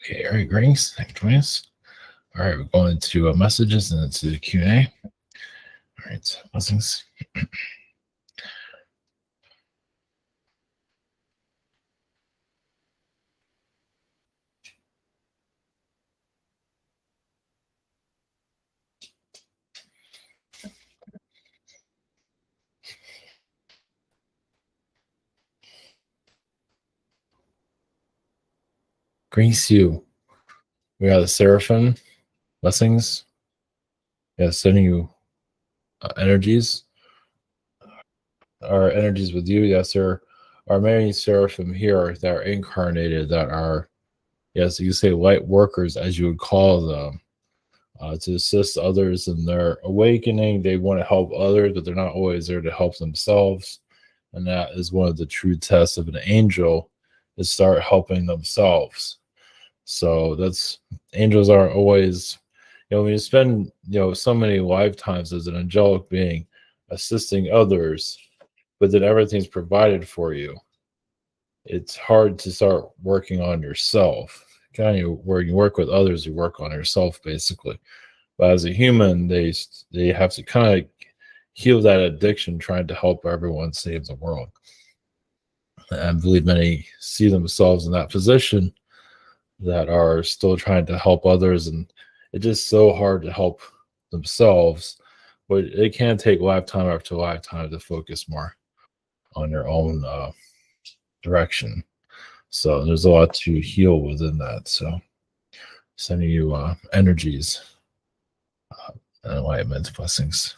Okay, all right, greetings. Thank you for joining us. All right, we're going into messages and into the Q&A. All right, blessings. Greetings to you. We are the Seraphim. Blessings. Yes, sending you energies. Our energies with you. Yes, there are many Seraphim here that are incarnated, that are, yes, you say light workers, as you would call them, to assist others in their awakening. They want to help others, but they're not always there to help themselves. And that is one of the true tests of an angel, is start helping themselves. So that's, angels aren't always, when you spend, so many lifetimes as an angelic being assisting others, but then everything's provided for you, it's hard to start working on yourself. Kind of where you work with others, you work on yourself basically. But as a human, they have to kind of heal that addiction, trying to help everyone save the world. And I believe many see themselves in that position, that are still trying to help others, and it's just so hard to help themselves. But it can take lifetime after lifetime to focus more on your own direction. So there's a lot to heal within that. So sending you energies and enlightenment, blessings.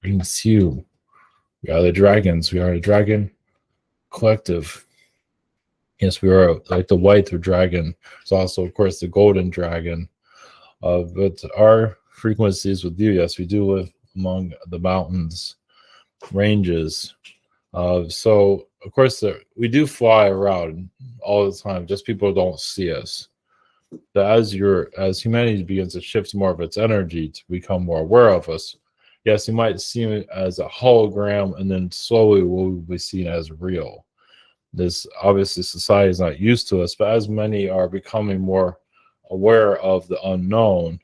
Brings you. We are the dragons. We are a dragon collective. Yes, we are like the white dragon. It's also, of course, the golden dragon. But our frequencies with you, yes, we do live among the mountains, ranges. So, of course, we do fly around all the time. Just people don't see us. But as humanity begins to shift more of its energy to become more aware of us, yes, you might see it as a hologram, and then slowly we'll be seen as real. This, obviously, society is not used to us, but as many are becoming more aware of the unknown,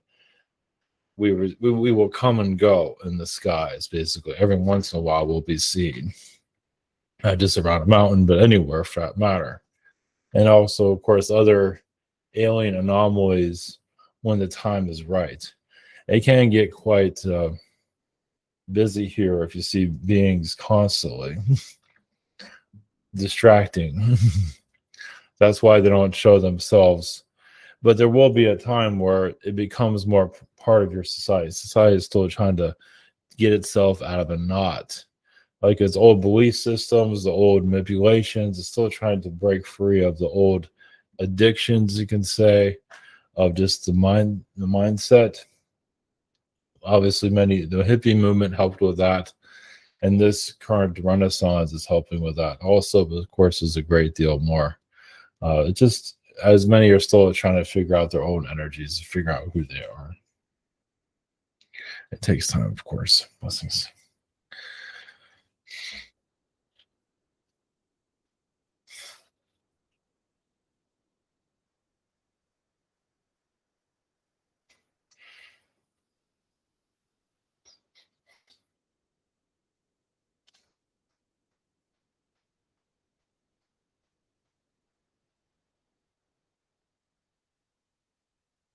we will come and go in the skies. Basically, every once in a while we'll be seen, not just around a mountain, but anywhere for that matter. And also, of course, other alien anomalies when the time is right. It can get quite busy here if you see beings constantly distracting. That's why they don't show themselves. But there will be a time where it becomes more part of your society. Society is still trying to get itself out of a knot. Like its old belief systems, the old manipulations, it's still trying to break free of the old addictions, you can say, of just the mindset. Obviously, the hippie movement helped with that. And this current renaissance is helping with that. Also, of course, is a great deal more. It's just, as many are still trying to figure out their own energies, figure out who they are. It takes time, of course. Blessings.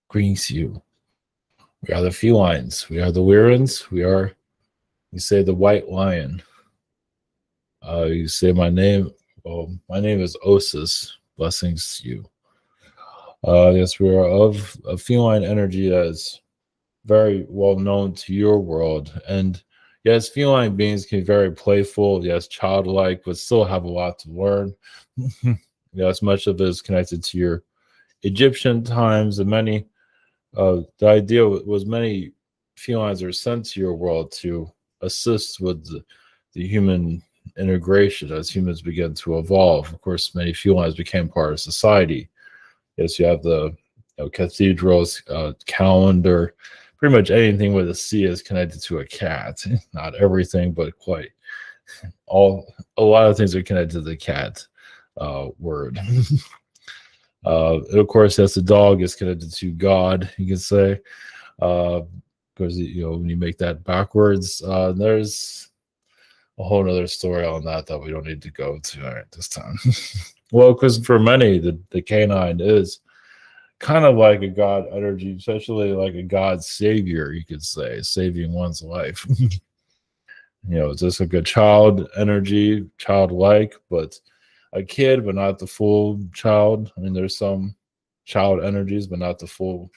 Greetings to you. We are the felines. We are the Lyrans. You say the white lion. You say my name. Well, my name is Osis. Blessings to you. Yes, we are of a feline energy that is very well known to your world. And yes, feline beings can be very playful, yes, childlike, but still have a lot to learn. Yes, much of it is connected to your Egyptian times, and the idea was many felines are sent to your world to assists with the human integration as humans begin to evolve. Of course, many felines became part of society. Yes, you have the cathedrals, calendar, pretty much anything with a C is connected to a cat. Not everything, but quite a lot of things are connected to the cat word. Of course, as the dog is connected to God, you can say, because when you make that backwards, there's a whole other story on that we don't need to go to at this time. Well, because for many, the canine is kind of like a God energy, especially like a God savior, you could say, saving one's life. Just like a child energy, childlike, but a kid, but not the full child. I mean, there's some child energies, but not the full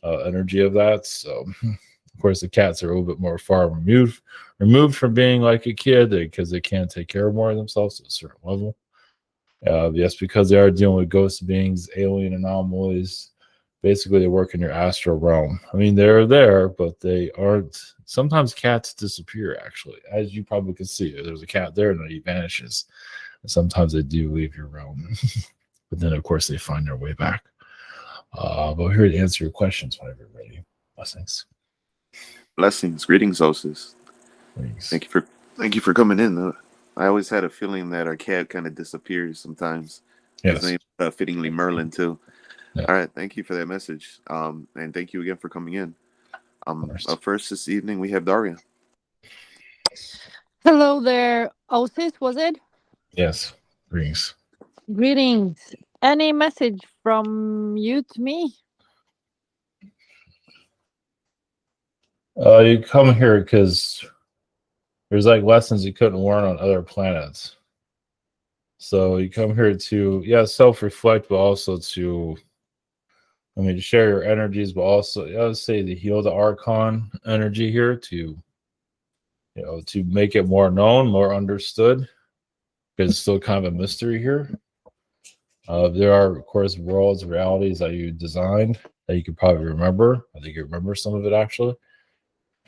energy of that. So, of course, the cats are a little bit more far removed from being like a kid because they can't take care of more of themselves to a certain level. Yes, because they are dealing with ghost beings, alien anomalies. Basically, they work in your astral realm. I mean, they're there, but they aren't. Sometimes cats disappear, actually. As you probably can see, there's a cat there and then he vanishes. And sometimes they do leave your realm. But then, of course, they find their way back. But we're here to answer your questions whenever you're ready. Blessings. Blessings. Greetings, Osis. Thanks. Thank you for coming in. I always had a feeling that our cat kind of disappears sometimes. Yes. His name fittingly Merlin too. Yeah. All right, thank you for that message. And thank you again for coming in. Up first this evening we have Daria. Hello there, Osis, was it? Yes. Greetings. Greetings. Any message from you to me? You come here because there's like lessons you couldn't learn on other planets. So you come here to, self-reflect, but also to share your energies, but also, I would say, to heal the Archon energy here, to make it more known, more understood, because it's still kind of a mystery here. There are, of course, worlds, realities that you designed that you could probably remember. I think you remember some of it, actually.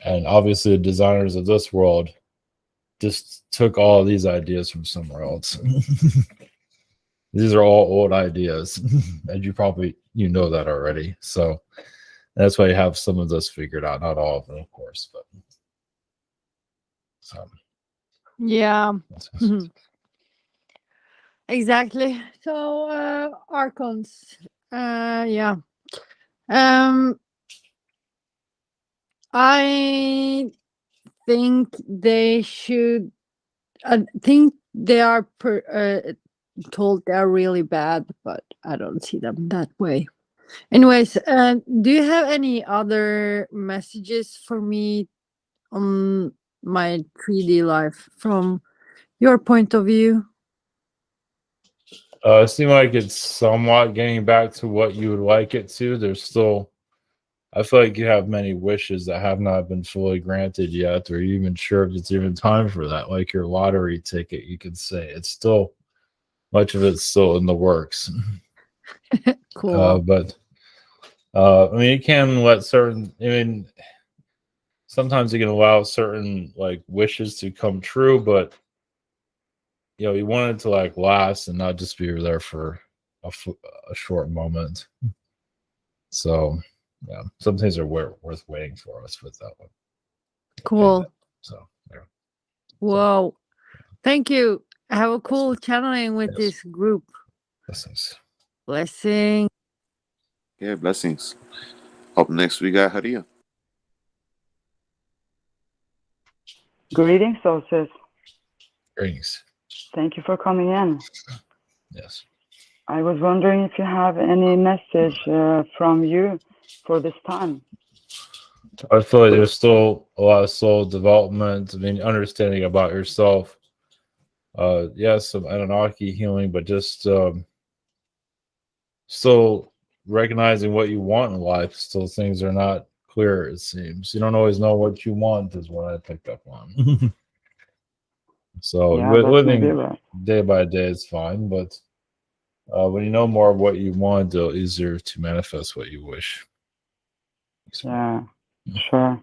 And obviously, the designers of this world just took all of these ideas from somewhere else. These are all old ideas, and you know that already. So that's why you have some of this figured out. Not all of them, of course, but some. Yeah. Exactly. So Archons. Yeah. I think they should. I think they are told they are really bad, but I don't see them that way. Anyways, do you have any other messages for me on my 3D life from your point of view? It seems like it's somewhat getting back to what you would like it to. I feel like you have many wishes that have not been fully granted yet, or even sure if it's even time for that. Like your lottery ticket, you could say much of it's still in the works. Cool. But you can let sometimes you can allow certain like wishes to come true, but you want it to like last and not just be there for a short moment. So yeah, some things are worth waiting for us with that one. Cool. So yeah. Whoa. Thank you. Have a cool channeling with this group. Blessings. Blessing. Yeah, blessings. Up next we got Haria. Greetings, Osis. Greetings. Thank you for coming in. Yes. I was wondering if you have any message from you for this time. I feel like there's still a lot of soul development. Understanding about yourself. Yes, some Anunnaki healing, but just still recognizing what you want in life. Still, things are not clear, it seems. You don't always know what you want, is what I picked up on. So living day by day is fine, but when you know more of what you want, it's easier to manifest what you wish. Yeah, sure.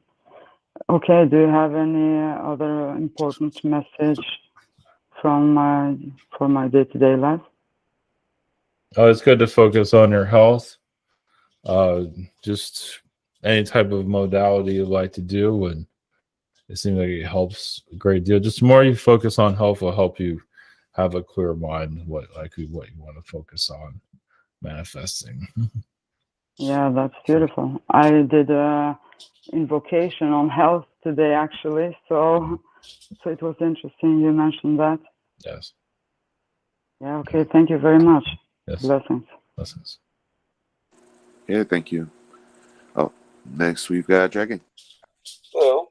Okay, do you have any other important message from for my day-to-day life? Oh, it's good to focus on your health. Just any type of modality you like to do, and it seems like it helps a great deal. Just the more you focus on health will help you have a clear mind what you want to focus on manifesting. Yeah, that's beautiful. I did a invocation on health today, actually. So it was interesting you mentioned that. Yes. Yeah. Okay. Thank you very much. Yes. Blessings. Blessings. Yeah, thank you. Oh, next we've got Dragon. Hello.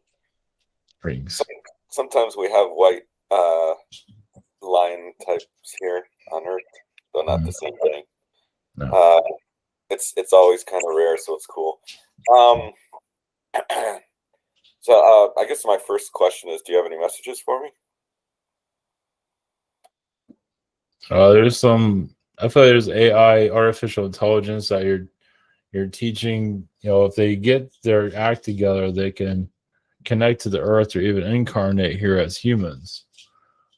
Rings. Sometimes we have white lion types here on Earth, though not the same thing. No. It's always kind of rare, so it's cool. So I guess my first question is, do you have any messages for me? There's some. I feel like there's AI, artificial intelligence that you're teaching. If they get their act together, they can connect to the Earth or even incarnate here as humans.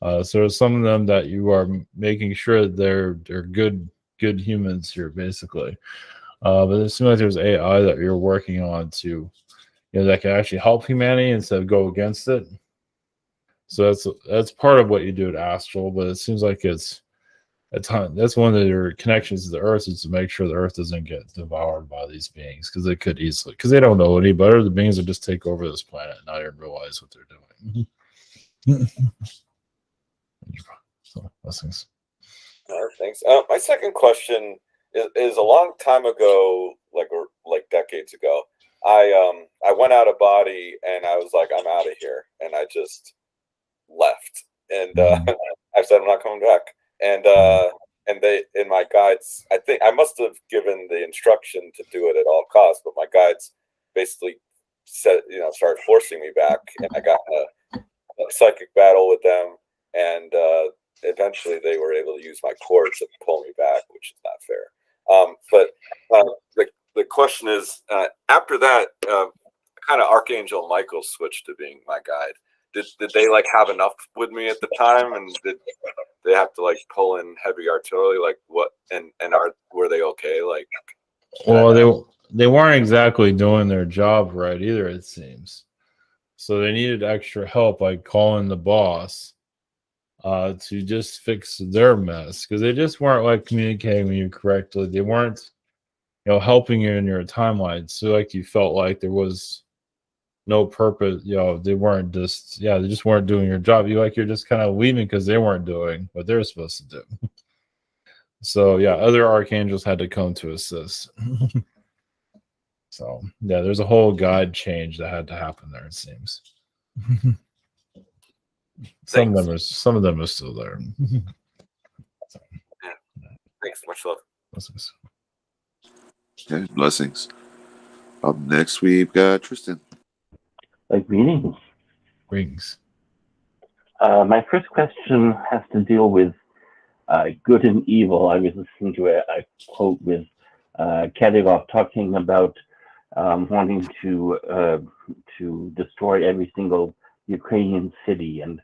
So there's some of them that you are making sure they're good humans here, basically. But it seems like there's AI that you're working on to, that can actually help humanity instead of go against it. So that's part of what you do at Astral, but it seems like it's a ton. That's one of your connections to the Earth, is to make sure the Earth doesn't get devoured by these beings, because they could easily, because they don't know any better. The beings will just take over this planet and not even realize what they're doing. So blessings. Thanks. My second question is a long time ago, like decades ago. I went out of body and I was like, I'm out of here, and I just left. And I said, I'm not coming back. And my guides, I think I must have given the instruction to do it at all costs, but my guides basically said, started forcing me back, and I got in a psychic battle with them, and eventually they were able to use my cords to pull me back, which is not fair. But the question is, after that, kind of Archangel Michael switched to being my guide. Did they have enough with me at the time, and did they have to pull in heavy artillery? What? And were they okay? Well, they weren't exactly doing their job right either, it seems. So they needed extra help, like calling the boss to just fix their mess, because they just weren't communicating with you correctly. They weren't, helping you in your timeline. So you felt like there was no purpose. They weren't just, they just weren't doing your job. You're just kind of leaving because they weren't doing what they're supposed to do. So other archangels had to come to assist. So there's a whole guide change that had to happen there, it seems. Some of them are still there. So, thanks. Much love. Blessings. Okay, blessings. Up next we've got Tristan. Greetings. Greetings. My first question has to deal with good and evil. I was listening to a quote with Kadyrov talking about wanting to destroy every single Ukrainian city, and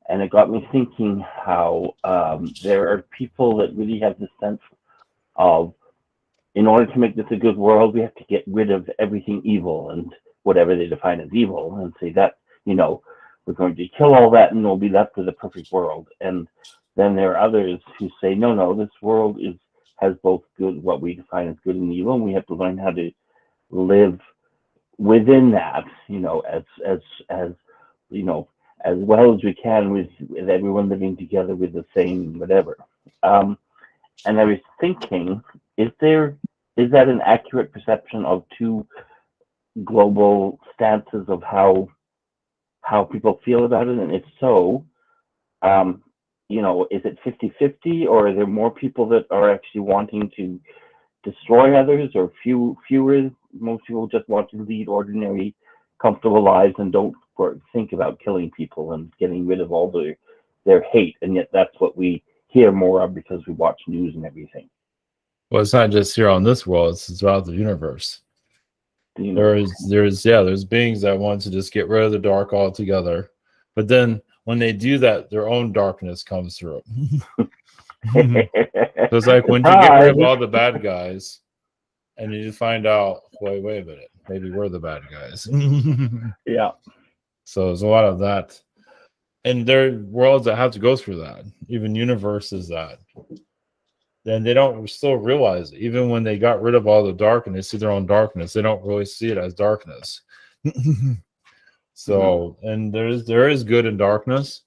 it got me thinking how there are people that really have this sense of, in order to make this a good world, we have to get rid of everything evil and whatever they define as evil, and say that, we're going to kill all that and we'll be left with a perfect world. And then there are others who say, no, this world has both good, what we define as good and evil, and we have to learn how to live within that, as well as we can, with everyone living together with the same whatever. And I was thinking, is that an accurate perception of two global stances of how people feel about it? And if so, is it 50-50, or are there more people that are actually wanting to destroy others, or fewer? Most people just want to lead ordinary, comfortable lives and don't think about killing people and getting rid of all their hate, and yet that's what we hear more of because we watch news and everything. Well, it's not just here on this world, it's throughout the universe. There's beings that want to just get rid of the dark altogether, but then when they do that, their own darkness comes through. So it's like when you get rid of all the bad guys, and you find out, wait a minute, maybe we're the bad guys. Yeah. So there's a lot of that, and there are worlds that have to go through that. Even universes that. Then they don't still realize it. Even when they got rid of all the dark and they see their own darkness, they don't really see it as darkness. So, and there is good in darkness,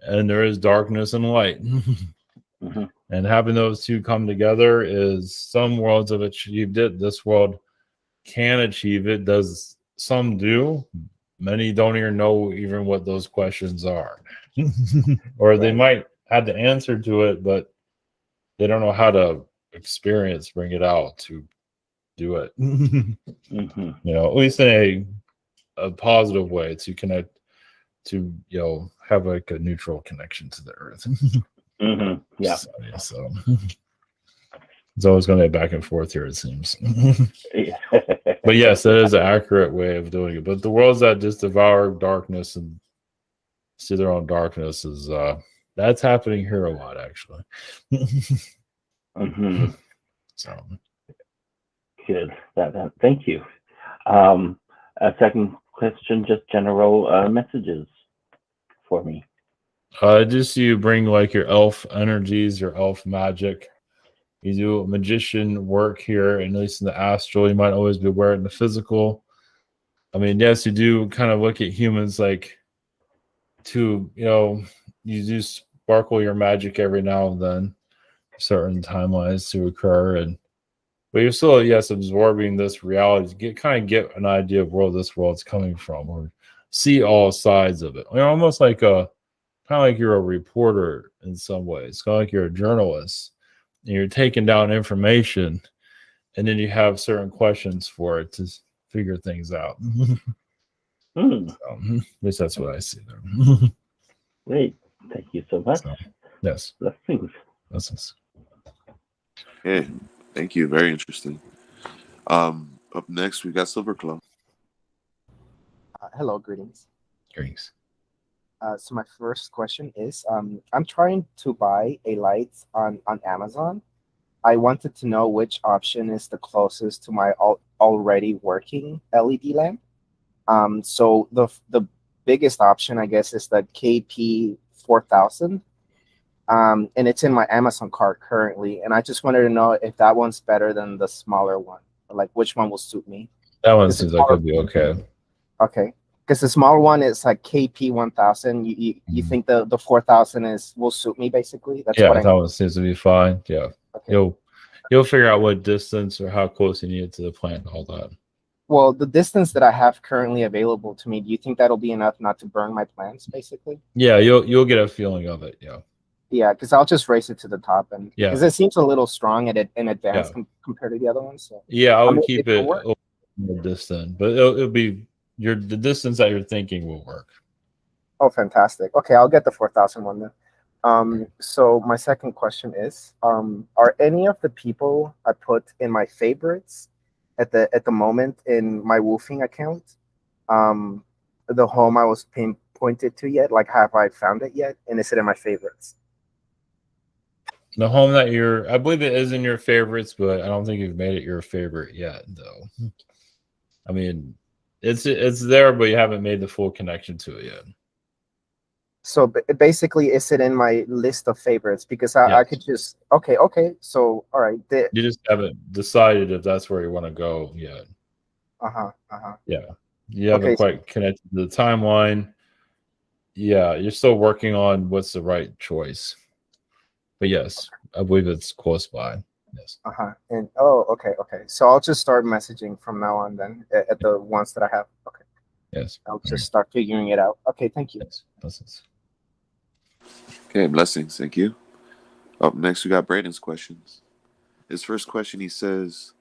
and there is darkness and light. And having those two come together is, some worlds have achieved it. This world can achieve it. Does some do? Many don't even know what those questions are. Or they might have the answer to it, but they don't know how to bring it out to do it. At least in a positive way, to connect, to have like a neutral connection to the earth. Yeah. So it's always going to be back and forth here, it seems. But yes, that is an accurate way of doing it. But the worlds that just devour darkness and see their own darkness is that's happening here a lot, actually. So good. Thank you. A second question, just general messages for me. Just you bring like your elf energies, your elf magic. You do magician work here, and at least in the astral, you might always be aware in the physical. I mean, yes, you do kind of look at humans like to, you do sparkle your magic every now and then, certain timelines to occur, but you're still, yes, absorbing this reality to get an idea of where this world's coming from, or see all sides of it. Almost like kind of like you're a reporter in some ways. Kind of like you're a journalist, and you're taking down information, and then you have certain questions for it to figure things out. So, at least that's what I see there. Great. Thank you so much. Yes. Blessings. Okay. Thank you. Very interesting. Up next, we got Silver Club. Hello, greetings. Greetings. So my first question is, I'm trying to buy a light on Amazon. I wanted to know which option is the closest to my already working LED lamp. So the biggest option, I guess, is the KP 4000. And it's in my Amazon cart currently. And I just wanted to know if that one's better than the smaller one, or like which one will suit me. That one seems like it'll be okay. Okay. Because the smaller one is like KP 1000. You think the 4000 will suit me basically? That's what that one seems to be fine. Yeah. Okay. You'll figure out what distance or how close you need it to the plant and all that. Well, the distance that I have currently available to me, do you think that'll be enough not to burn my plants basically? Yeah, you'll get a feeling of it. Yeah. Yeah, because I'll just race it to the top, and because it seems a little strong in advance compared to the other ones. So I would keep it more distant, but it'll be the distance that you're thinking will work. Oh, fantastic! Okay, I'll get the 4000 one then. So my second question is, are any of the people I put in my favorites at the moment in my woofing account, the home I was pointed to yet? Like, have I found it yet? And is it in my favorites? The home that I believe it is in your favorites, but I don't think you've made it your favorite yet, though. I mean, it's there, but you haven't made the full connection to it yet. So basically, is it in my list of favorites? Because I could just okay. So all right, you just haven't decided if that's where you want to go yet. Yeah, you haven't quite connected to the timeline. Yeah, you're still working on what's the right choice. But yes, I believe it's close by. Yes. And okay. So I'll just start messaging from now on then at the ones that I have. Okay. Yes. I'll just start figuring it out. Okay, thank you. Yes. Blessings. Okay, blessings. Thank you. Up next, we got Bradden's questions. His first question, he says,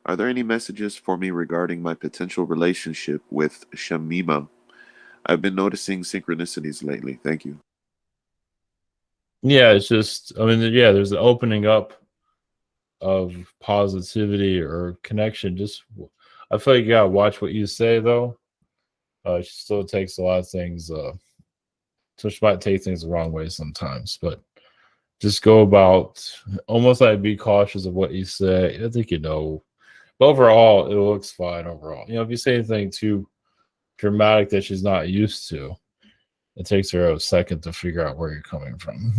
"Are there any messages for me regarding my potential relationship with Shamima? I've been noticing synchronicities lately. Thank you." Yeah, it's just, I mean, there's an opening up of positivity or connection. Just I feel like you gotta watch what you say though. She still takes a lot of things. So she might take things the wrong way sometimes, but just go about almost like be cautious of what you say. I think you know. But overall, it looks fine overall. You know, if you say anything too dramatic that she's not used to, it takes her a second to figure out where you're coming from.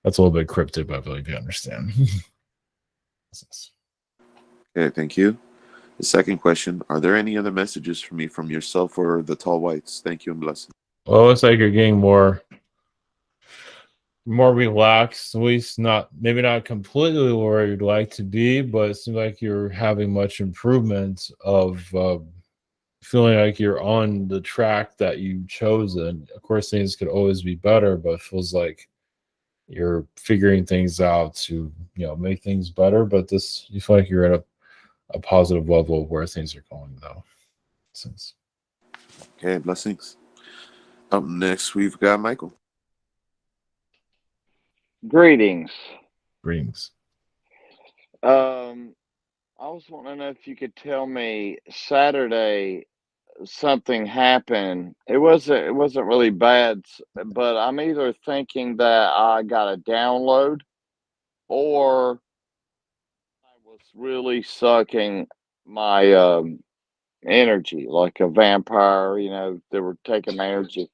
That's a little bit cryptic, but I believe you understand. Okay, thank you. The second question, are there any other messages for me from yourself or the tall whites? Thank you and blessing. Well, it looks like you're getting more relaxed, at least maybe not completely where you'd like to be, but it seems like you're having much improvement of feeling like you're on the track that you've chosen. Of course, things could always be better, but it feels like you're figuring things out to, you know, make things better. But you feel like you're at a positive level of where things are going, though. Okay, blessings. Up next, we've got Michael. Greetings. Greetings. I was wanting to know if you could tell me Saturday something happened. It wasn't really bad, but I'm either thinking that I got a download or I was really sucking my energy like a vampire, you know, they were taking my energy.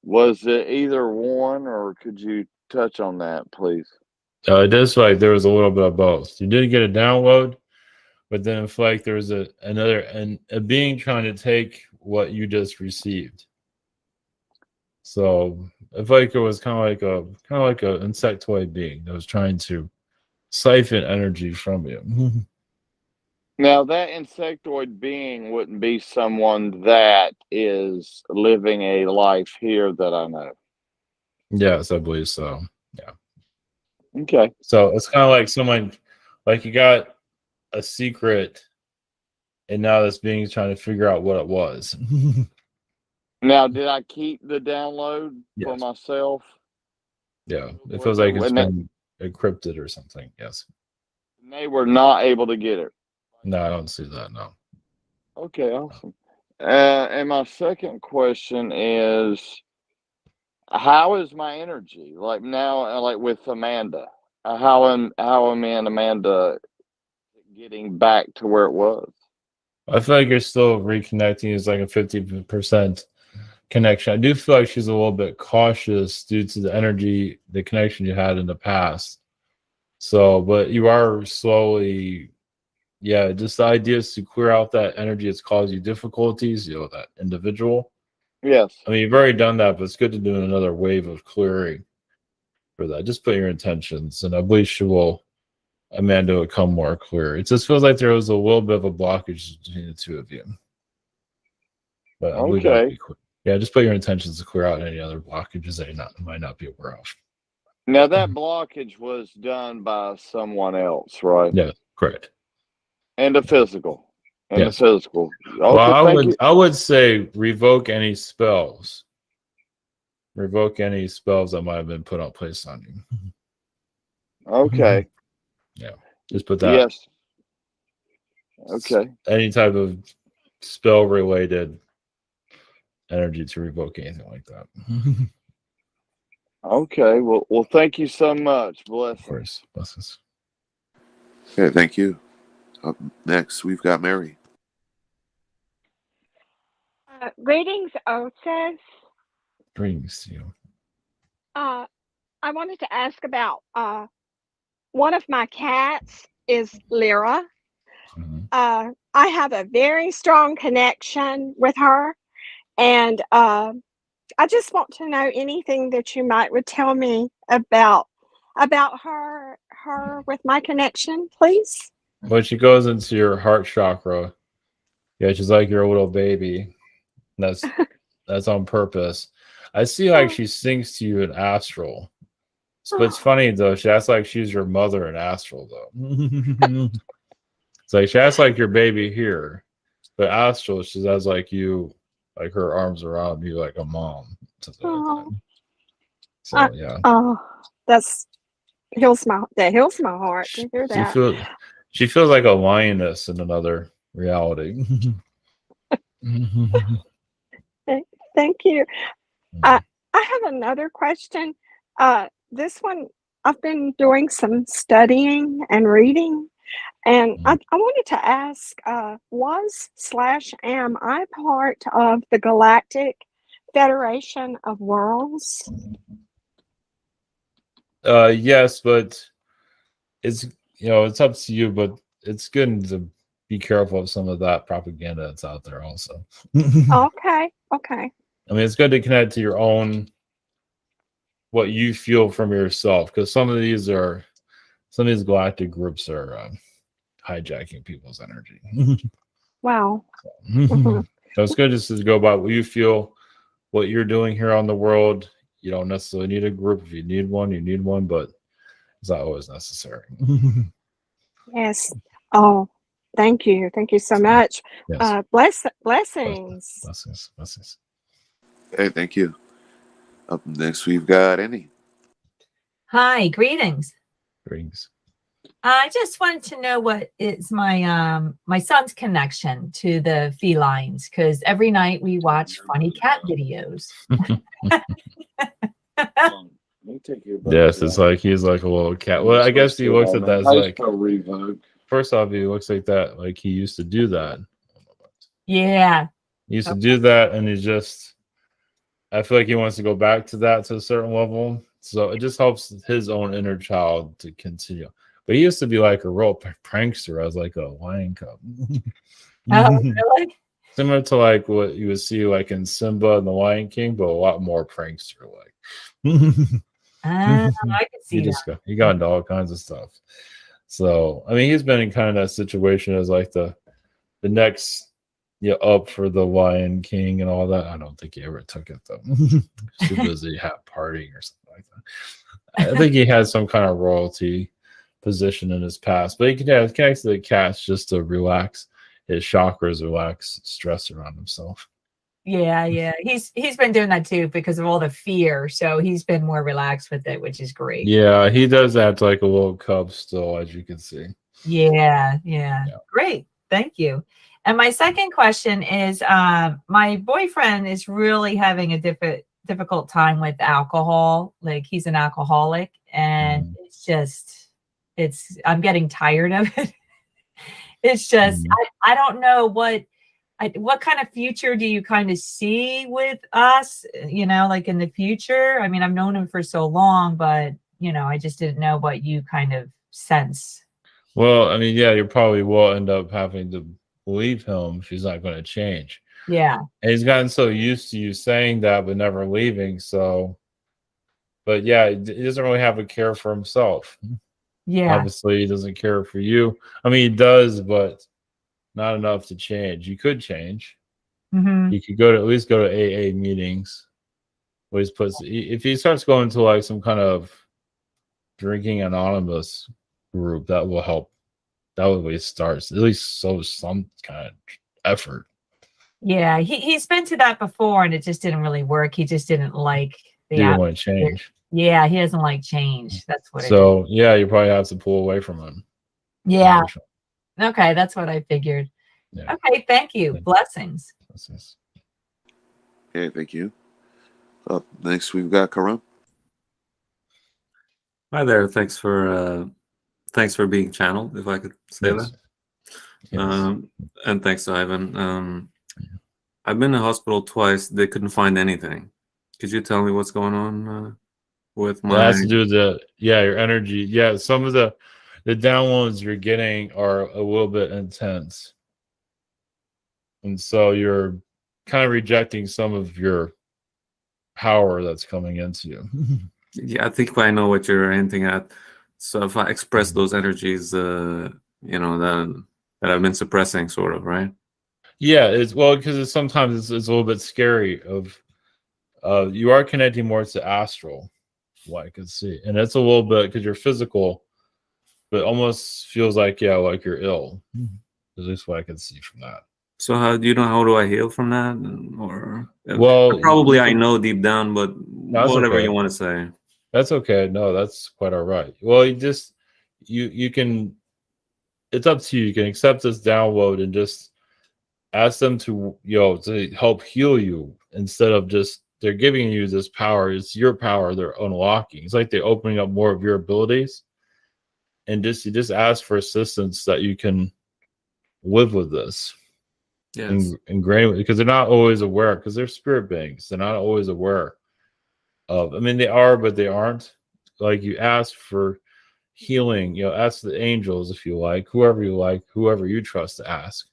Was it either one, or could you touch on that, please? It does feel like there was a little bit of both. You did get a download, but then it felt like there was a being trying to take what you just received. So I feel like it was kind of like an insectoid being that was trying to siphon energy from you. Now, that insectoid being wouldn't be someone that is living a life here that I know. Yes, I believe so. Yeah. Okay. So it's kind of like someone, like you got a secret, and now this being is trying to figure out what it was. Now, did I keep the download for Yes. myself? Yeah, it feels like it's been encrypted or something. Yes. They were not able to get it. No, I don't see that. No. Okay, awesome. And my second question is, how is my energy like now? Like with Amanda, how am me and Amanda getting back to where it was? I feel like you're still reconnecting. It's like a 50% connection. I do feel like she's a little bit cautious due to the energy, the connection you had in the past. So, but you are slowly, just the idea is to clear out that energy that's caused you difficulties, you know, that individual. Yes. I mean, you've already done that, but it's good to do another wave of clearing for that. Just put your intentions, and I believe Amanda will come more clear. It just feels like there was a little bit of a blockage between the two of you. But I believe that'll be quick. Yeah, just put your intentions to clear out any other blockages that you might not be aware of. Now, that blockage was done by someone else, right? Yeah, correct. And the physical. Yes. The physical. Okay, well, I would say revoke any spells. Revoke any spells that might have been put on place on you. Okay. Yeah. Just put that. Yes. Okay. Any type of spell related energy to revoke anything like that. Okay. Well, thank you so much. Bless. Of course. Blessings. Okay, thank you. Up next, we've got Mary. Greetings, Otis. Greetings to you. I wanted to ask about one of my cats is Lyra. Mm-hmm. I have a very strong connection with her, and I just want to know anything that you would tell me about her with my connection, please. When she goes into your heart chakra, she's like your little baby. That's on purpose. I see like she sings to you in astral. But it's funny though, she acts like she's your mother in astral though. It's like she acts like your baby here, but astral she has like you, like her arms around you like a mom. So yeah. Oh, that heals my heart to hear that. She feels like a lioness in another reality. Thank you. I have another question. This one, I've been doing some studying and reading, and I wanted to ask, was/am I part of the Galactic Federation of Worlds? Yes, but it's it's up to you, but it's good to be careful of some of that propaganda that's out there also. Okay. I mean, it's good to connect to your own, what you feel from yourself, because some of these galactic groups are hijacking people's energy. Wow. So it's good just to go by what you feel, what you're doing here on the world. You don't necessarily need a group. If you need one, you need one, but it's not always necessary. Yes. Oh, thank you. Thank you so much. Yes. Blessings. Blessings. Hey, thank you. Up next, we've got Annie. Hi, greetings. Greetings. I just wanted to know what is my my son's connection to the felines, because every night we watch funny cat videos. Yes, it's like he's like a little cat. Well, I guess he looks at that as like, first off, he looks like that, like he used to do that. Yeah. He used to do that, and I feel like he wants to go back to that to a certain level. So it just helps his own inner child to continue. But he used to be like a real prankster as like a lion cub. Oh, really? Similar to like what you would see like in Simba and the Lion King, but a lot more prankster like. I can see that. He got into all kinds of stuff. So I mean, he's been in kind of that situation as like the next up for the Lion King and all that. I don't think he ever took it though. Too busy partying or something like that. I think he had some kind of royalty position in his past, but he connects to the cats just to relax his chakras, relax stress around himself. Yeah. He's been doing that too because of all the fear. So he's been more relaxed with it, which is great. Yeah, he does act like a little cub still, as you can see. Yeah. Great. Thank you. And my second question is, my boyfriend is really having a difficult time with alcohol. Like he's an alcoholic, and I'm getting tired of it. It's just, I don't know what kind of future do you kind of see with us, like in the future? I mean, I've known him for so long, but, I just didn't know what you kind of sense. Well, I mean, yeah, you probably will end up having to believe him if he's not going to change. Yeah. And he's gotten so used to you saying that, but never leaving. So, but yeah, he doesn't really have a care for himself. Yeah. Obviously, he doesn't care for you. I mean, he does, but not enough to change. You could change. You could at least go to AA meetings. Where if he starts going to like some kind of drinking anonymous group, that will help. That will be starts. At least some kind of effort. Yeah, he's been to that before, and it just didn't really work. He just didn't like the. He didn't want to change. Yeah, he doesn't like change. That's what. So yeah, you probably have to pull away from him. Yeah. Okay, that's what I figured. Yeah. Okay, thank you. Blessings. Okay, thank you. Up next, we've got Karam. Hi there. Thanks for being channeled, if I could say that. Yes. And thanks to Ivan. I've been in the hospital twice. They couldn't find anything. Could you tell me what's going on with my? That has to do with your energy. Yeah, some of the downloads you're getting are a little bit intense, and so you're kind of rejecting some of your power that's coming into you. Yeah, I think I know what you're hinting at. So if I express those energies, that I've been suppressing, sort of, right? Yeah, because sometimes it's a little bit scary. You are connecting more to astral, what I could see, and it's a little bit because you're physical, but almost feels like like you're ill. At least what I can see from that. So how do I heal from that? Or I know deep down, but whatever you want to say. That's okay. No, that's quite all right. Well, you can it's up to you. You can accept this download and just ask them to, to help heal you instead of just they're giving you this power. It's your power they're unlocking. It's like they're opening up more of your abilities, and you just ask for assistance that you can live with this. Yes. Ingrained, because they're not always aware, because they're spirit beings. They're not always aware of. I mean, they are, but they aren't. Like, you ask for healing, ask the angels if you like, whoever you trust to ask.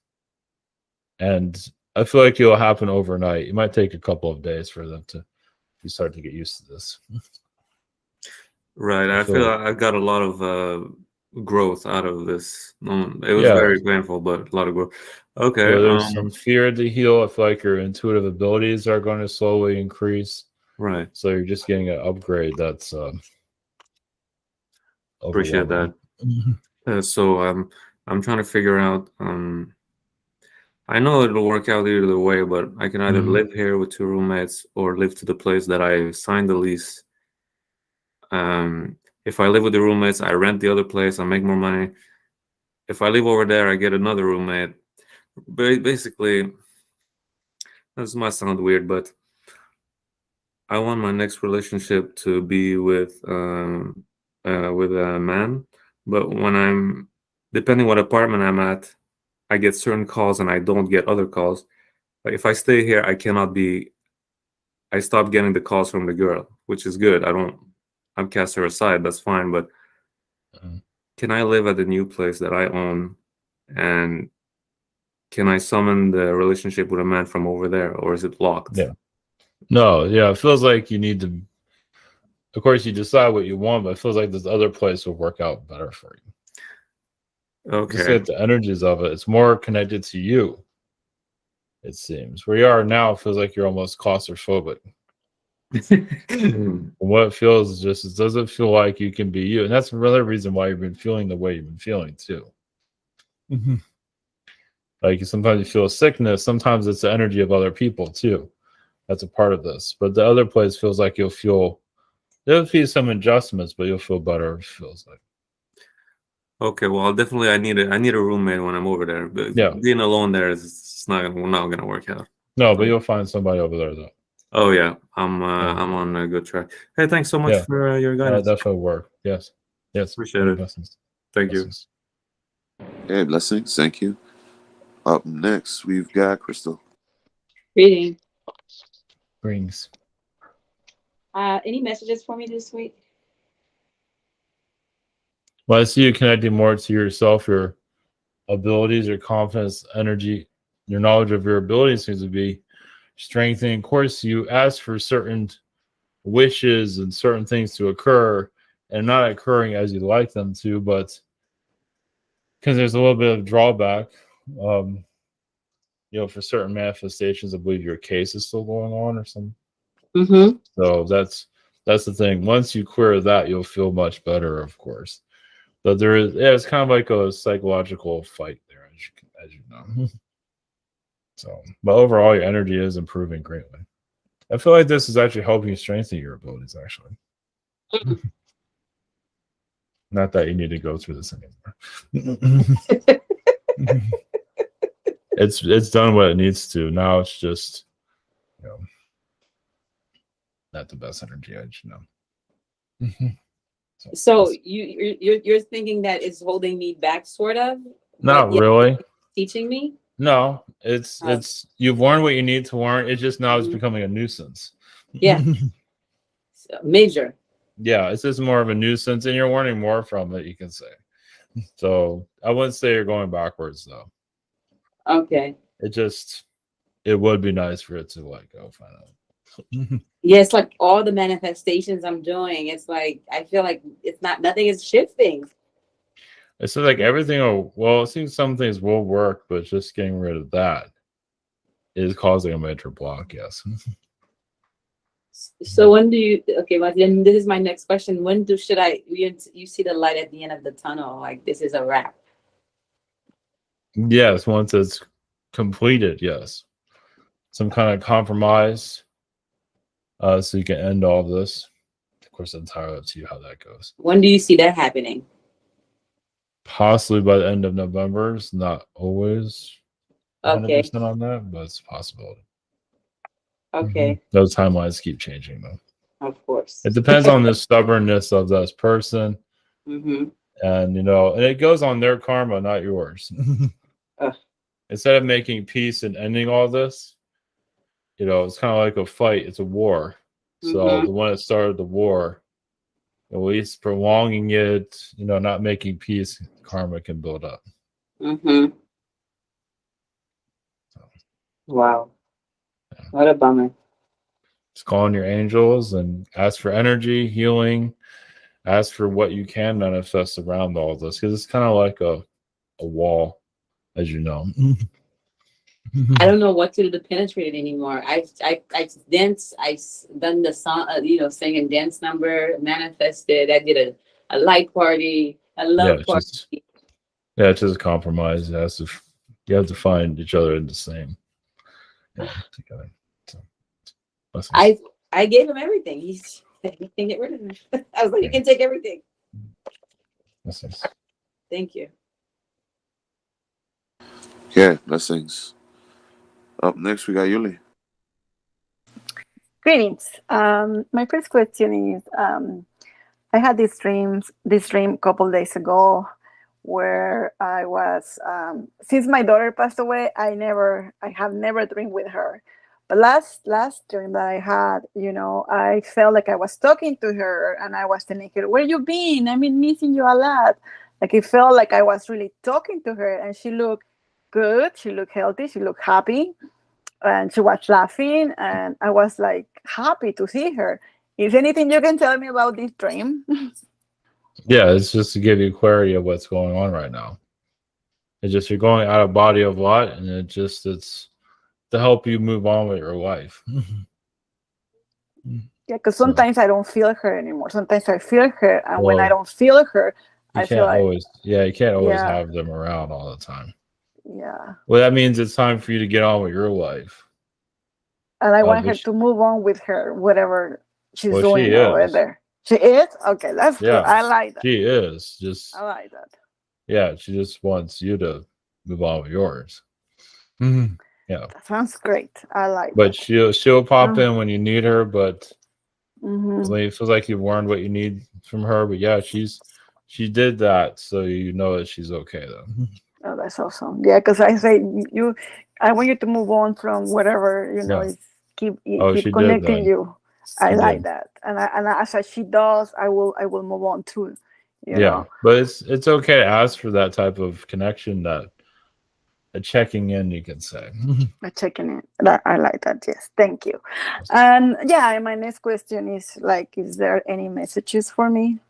And I feel like it'll happen overnight. It might take a couple of days for them to start to get used to this. Right. I feel like I got a lot of growth out of this. It was very painful, but a lot of growth. Okay. There's some fear to heal. I feel like your intuitive abilities are going to slowly increase. Right. So you're just getting an upgrade. That's appreciate that. So I'm trying to figure out. I know it'll work out either way, but I can either live here with 2 roommates or live to the place that I signed the lease. If I live with the roommates, I rent the other place, I make more money. If I live over there, I get another roommate. Basically, this might sound weird, but I want my next relationship to be with a man. But when depending what apartment I'm at, I get certain calls and I don't get other calls. But if I stay here, I stop getting the calls from the girl, which is good. I've cast her aside. That's fine. But can I live at the new place that I own? And can I summon the relationship with a man from over there, or is it locked? Yeah. No, it feels like you need to, of course, you decide what you want, but it feels like this other place will work out better for you. Okay. Just get the energies of it. It's more connected to you, it seems. Where you are now, it feels like you're almost claustrophobic. What it feels is just, it doesn't feel like you can be you. And that's another reason why you've been feeling the way you've been feeling, too. Like, sometimes you feel sickness. Sometimes it's the energy of other people, too. That's a part of this. But the other place feels like there'll be some adjustments, but you'll feel better, it feels like. Okay, well, I need a roommate when I'm over there. But being alone there is not gonna work out. No, but you'll find somebody over there though. Oh yeah, I'm on a good track. Hey, thanks so much for your guidance. Definitely work. Yes, appreciate it. Blessings. Thank you. Hey, blessings. Thank you. Up next, we've got Crystal. Greetings. Any messages for me this week? Well, I see you connecting more to yourself, your abilities, your confidence, energy, your knowledge of your abilities seems to be strengthening. Of course, you ask for certain wishes and certain things to occur and not occurring as you like them to, but because there's a little bit of drawback, for certain manifestations. I believe your case is still going on or something. So that's the thing. Once you clear that, you'll feel much better, of course. But it's kind of like a psychological fight there, as you know. So, but overall, your energy is improving greatly. I feel like this is actually helping you strengthen your abilities, actually. Not that you need to go through this anymore. It's done what it needs to. Now it's just, not the best energy, So you're thinking that it's holding me back, sort of? Not really. Teaching me? No, it's you've learned what you need to learn. It's just now it's becoming a nuisance. Yeah. Major. Yeah, it's just more of a nuisance, and you're learning more from it, you can say. So I wouldn't say you're going backwards though. Okay. It would be nice for it to go find out. Yeah, it's like all the manifestations I'm doing. It's like I feel like nothing is shifting. It's like everything. It seems some things will work, but just getting rid of that is causing a major block. Yes. So when do you? Okay, well then this is my next question. When should you see the light at the end of the tunnel? Like this is a wrap. Yes, once it's completed. Yes, some kind of compromise. So you can end all of this. Of course, it's entirely up to you how that goes. When do you see that happening? possibly by the end of November. It's not always Okay. 100% on that, but it's a possibility. Okay. Those timelines keep changing, though. Of course. It depends on the stubbornness of this person, Mm-hmm. and and it goes on their karma, not yours. Instead of making peace and ending all this, it's kind of like a fight. It's a war. So the one that started the war, at least prolonging it, not making peace, karma can build up. Mm-hmm. Wow. Yeah. What a bummer. Just call on your angels and ask for energy, healing. Ask for what you can manifest around all this, because it's kind of like a wall, as you know. I don't know what to do to penetrate it anymore. I dance. I done the song, sing and dance number, manifested. I did a light party, a love party. It's just a compromise. You have to find each other in the same. Together. So, I gave him everything. He can get rid of him. I was like, you can take everything. Blessings. Thank you. Yeah, blessings. Up next, we got Yulie. Greetings. My first question is, I had this dream a couple days ago where I was, since my daughter passed away, I have never dreamed with her. But last dream that I had, I felt like I was talking to her and I was telling her, where you been? I've been missing you a lot. Like it felt like I was really talking to her, and she looked good. She looked healthy. She looked happy. And she was laughing, and I was like happy to see her. Is anything you can tell me about this dream? Yeah, it's just to give you clarity of what's going on right now. It's just you're going out of body of lot, and it's to help you move on with your life. Yeah, because sometimes I don't feel her anymore. Sometimes I feel her, and when I don't feel her, I feel like you can't always have them around all the time. Yeah. Well, that means it's time for you to get on with your life. And I want her to move on with her, whatever she's doing she over is. there. She is? Okay, that's good. I like that. She is. I like that. Yeah, she just wants you to move on with yours. Mm-hmm. Yeah. That sounds great. I like but that. she'll pop in when you need her, but mm-hmm. It feels like you've learned what you need from her. But yeah, she did that, so you know that she's okay though. Oh, that's awesome. Yeah, because I say I want you to move on from whatever is keep connecting you. I like that, and as she does, I will move on too. You know? But it's okay to ask for that type of connection, that a checking in, you can say. A checking in. I like that. Yes, thank you. And my next question is is there any messages for me?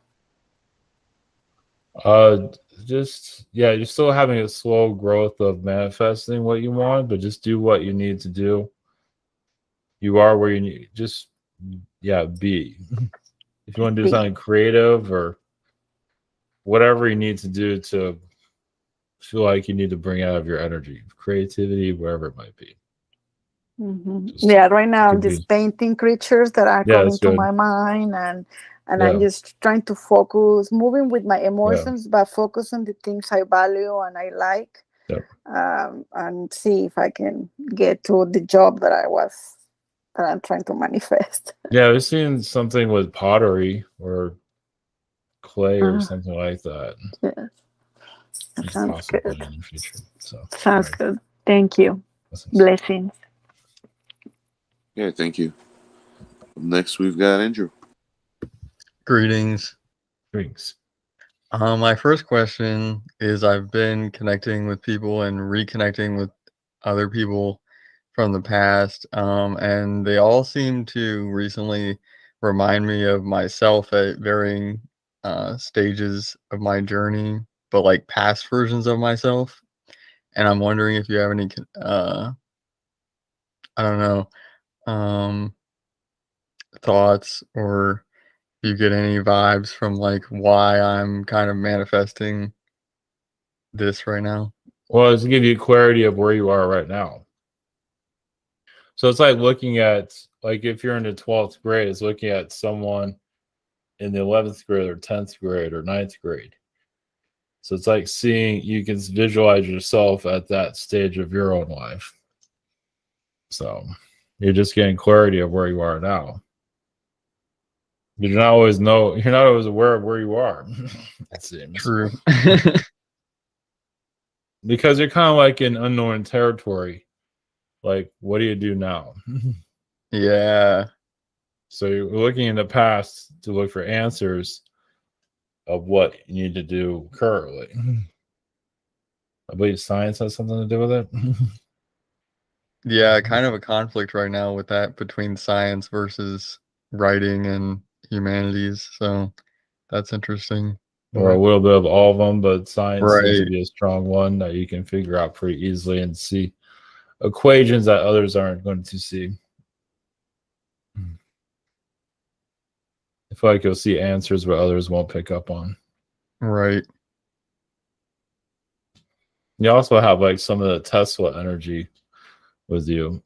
You're still having a slow growth of manifesting what you want, but just do what you need to do. You are where you need. Just be. If you want to do something creative or whatever you need to do to feel like you need to bring out of your energy, creativity, wherever it might be. Mm-hmm. Right now I'm just painting creatures that are coming to my mind, and I'm just trying to focus, moving with my emotions, but focus on the things I value and I like, and see if I can get to the job that I'm trying to manifest. Yeah, I was seeing something with pottery or clay or something like that. Yes. That sounds good. In the future. Sounds good. Thank you. Blessings. Yeah, thank you. Next, we've got Andrew. Greetings. Greetings. My first question is, I've been connecting with people and reconnecting with other people from the past, and they all seem to recently remind me of myself at varying stages of my journey, but like past versions of myself. And I'm wondering if you have any, thoughts, or you get any vibes from like why I'm kind of manifesting this right now. Well, it's to give you clarity of where you are right now. So it's like looking at, like, if you're in the 12th grade, it's looking at someone in the 11th grade or 10th grade or 9th grade. So it's like seeing, you can visualize yourself at that stage of your own life. So you're just getting clarity of where you are now. You're not always aware of where you are, it seems. True. Because you're kind of like in unknown territory. Like, what do you do now? Yeah. So you're looking in the past to look for answers of what you need to do currently. I believe science has something to do with it. Yeah, kind of a conflict right now with that between science versus writing and humanities. So that's interesting. Or a little bit of all of them, but science seems to Right. be a strong one that you can figure out pretty easily and see equations that others aren't going to see. I feel like you'll see answers where others won't pick up on. Right. You also have like some of the Tesla energy with you.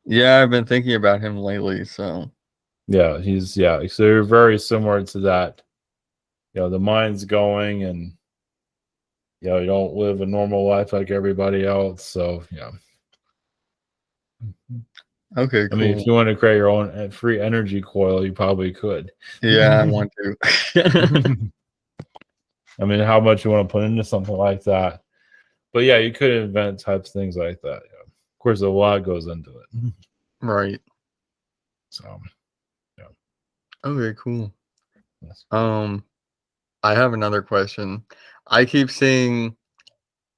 Yeah, I've been thinking about him lately. So Yeah, so you're very similar to that. You know, the mind's going, and you know, you don't live a normal life like everybody else. So yeah. okay, I mean, if cool. you want to create your own free energy coil, you probably could. Yeah, I want to. I mean, how much you want to put into something like that. But yeah, you could invent types of things like that. Yeah. Of course, a lot goes into it. Right. So, yeah. Okay, cool. Yes. I have another question. I keep seeing,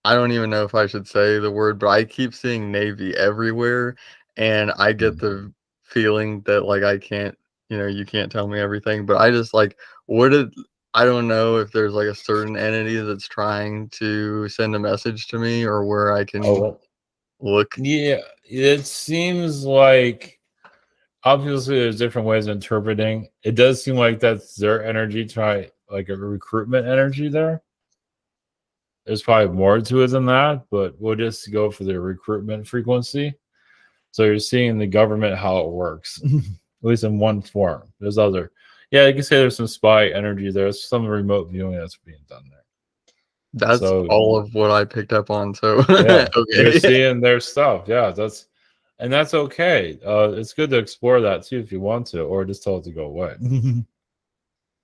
I don't even know if I should say the word, but I keep seeing Navy everywhere, and I get the feeling that like I can't, you can't tell me everything, but I just like, I don't know if there's like a certain entity that's trying to send a message to me or where I can look. Yeah, it seems like obviously there's different ways of interpreting. It does seem like that's their energy, like a recruitment energy there. There's probably more to it than that, but we'll just go for the recruitment frequency. So you're seeing the government, how it works, at least in one form. There's other, you can say there's some spy energy. There's some remote viewing that's being done there. That's all of what I picked up on. So yeah, okay. you're seeing their stuff. Yeah, that's okay. It's good to explore that too if you want to, or just tell it to go away.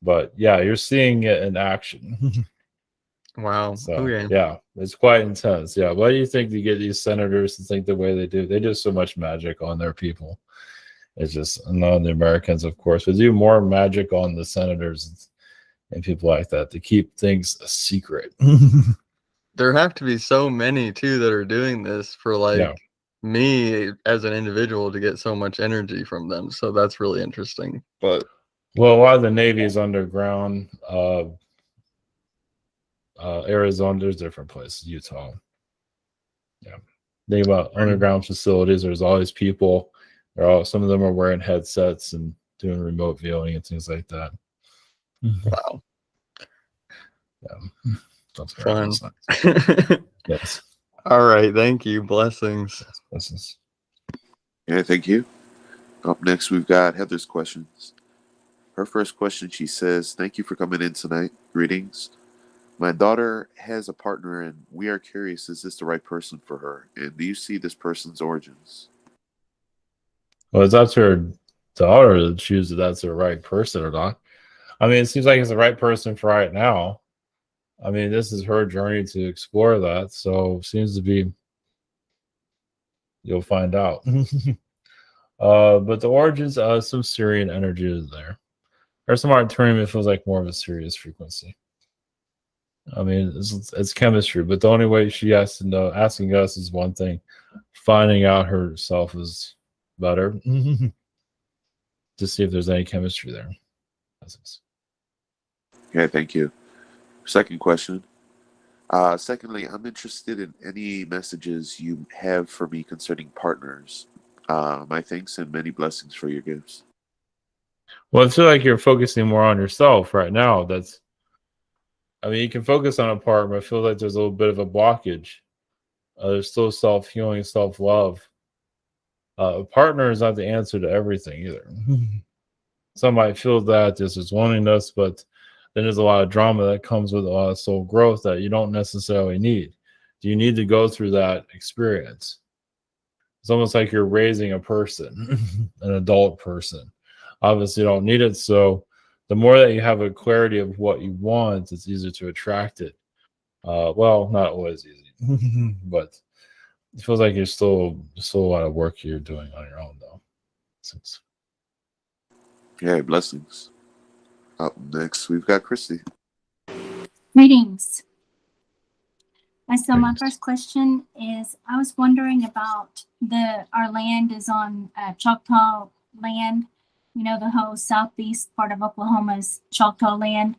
But yeah, you're seeing it in action. Wow. So Okay. yeah, it's quite intense. Yeah, why do you think you get these senators to think the way they do? They do so much magic on their people. It's just not the Americans, of course, but do more magic on the senators and people like that to keep things a secret. There have to be so many too that are doing this for like me as an individual to get so much energy from them. So that's really interesting. But well, a lot of the Navy is underground. Arizona, there's different places, Utah. Yeah. Think about underground facilities. There's always people. Some of them are wearing headsets and doing remote viewing and things like that. Wow. Yeah. That's fun. Yes. All right. Thank you. Blessings. Blessings. Yeah, thank you. Up next, we've got Heather's questions. Her first question, she says, "Thank you for coming in tonight. Greetings. My daughter has a partner, and we are curious, is this the right person for her? And do you see this person's origins?" Well, it's up to her daughter to choose if that's the right person or not. I mean, it seems like it's the right person for right now. I mean, this is her journey to explore that. So seems to be, you'll find out. But the origins, some Syrian energy is there. Or some Arcturian, it feels like more of a serious frequency. I mean, it's chemistry, but the only way she has to know, asking us is one thing. Finding out herself is better. To see if there's any chemistry there. Okay, thank you. Second question. Secondly, I'm interested in any messages you have for me concerning partners. My thanks and many blessings for your gifts. Well, I feel like you're focusing more on yourself right now. I mean, you can focus on a partner, but I feel like there's a little bit of a blockage. There's still self-healing, self-love. A partner is not the answer to everything either. Some might feel that this is loneliness, but then there's a lot of drama that comes with a lot of soul growth that you don't necessarily need. Do you need to go through that experience? It's almost like you're raising a person, an adult person. Obviously, you don't need it. So the more that you have a clarity of what you want, it's easier to attract it. Well, not always easy, but it feels like you're still a lot of work you're doing on your own, though. Yeah, blessings. Up next, we've got Christy. Greetings. So my first question is, I was wondering about our land is on Choctaw land. You know, the whole southeast part of Oklahoma is Choctaw land.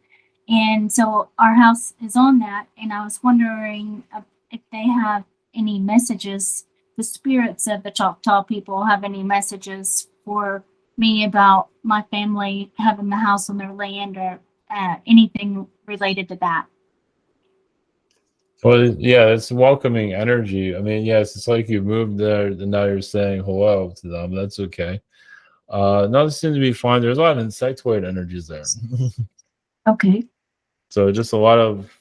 And so our house is on that. And I was wondering if they have any messages, the spirits of the Choctaw people have any messages for me about my family having the house on their land or anything related to that. Well, yeah, it's welcoming energy. I mean, yes, it's like you moved there and now you're saying hello to them. That's okay. No, this seems to be fine. There's a lot of insectoid energies there. Okay. So just a lot of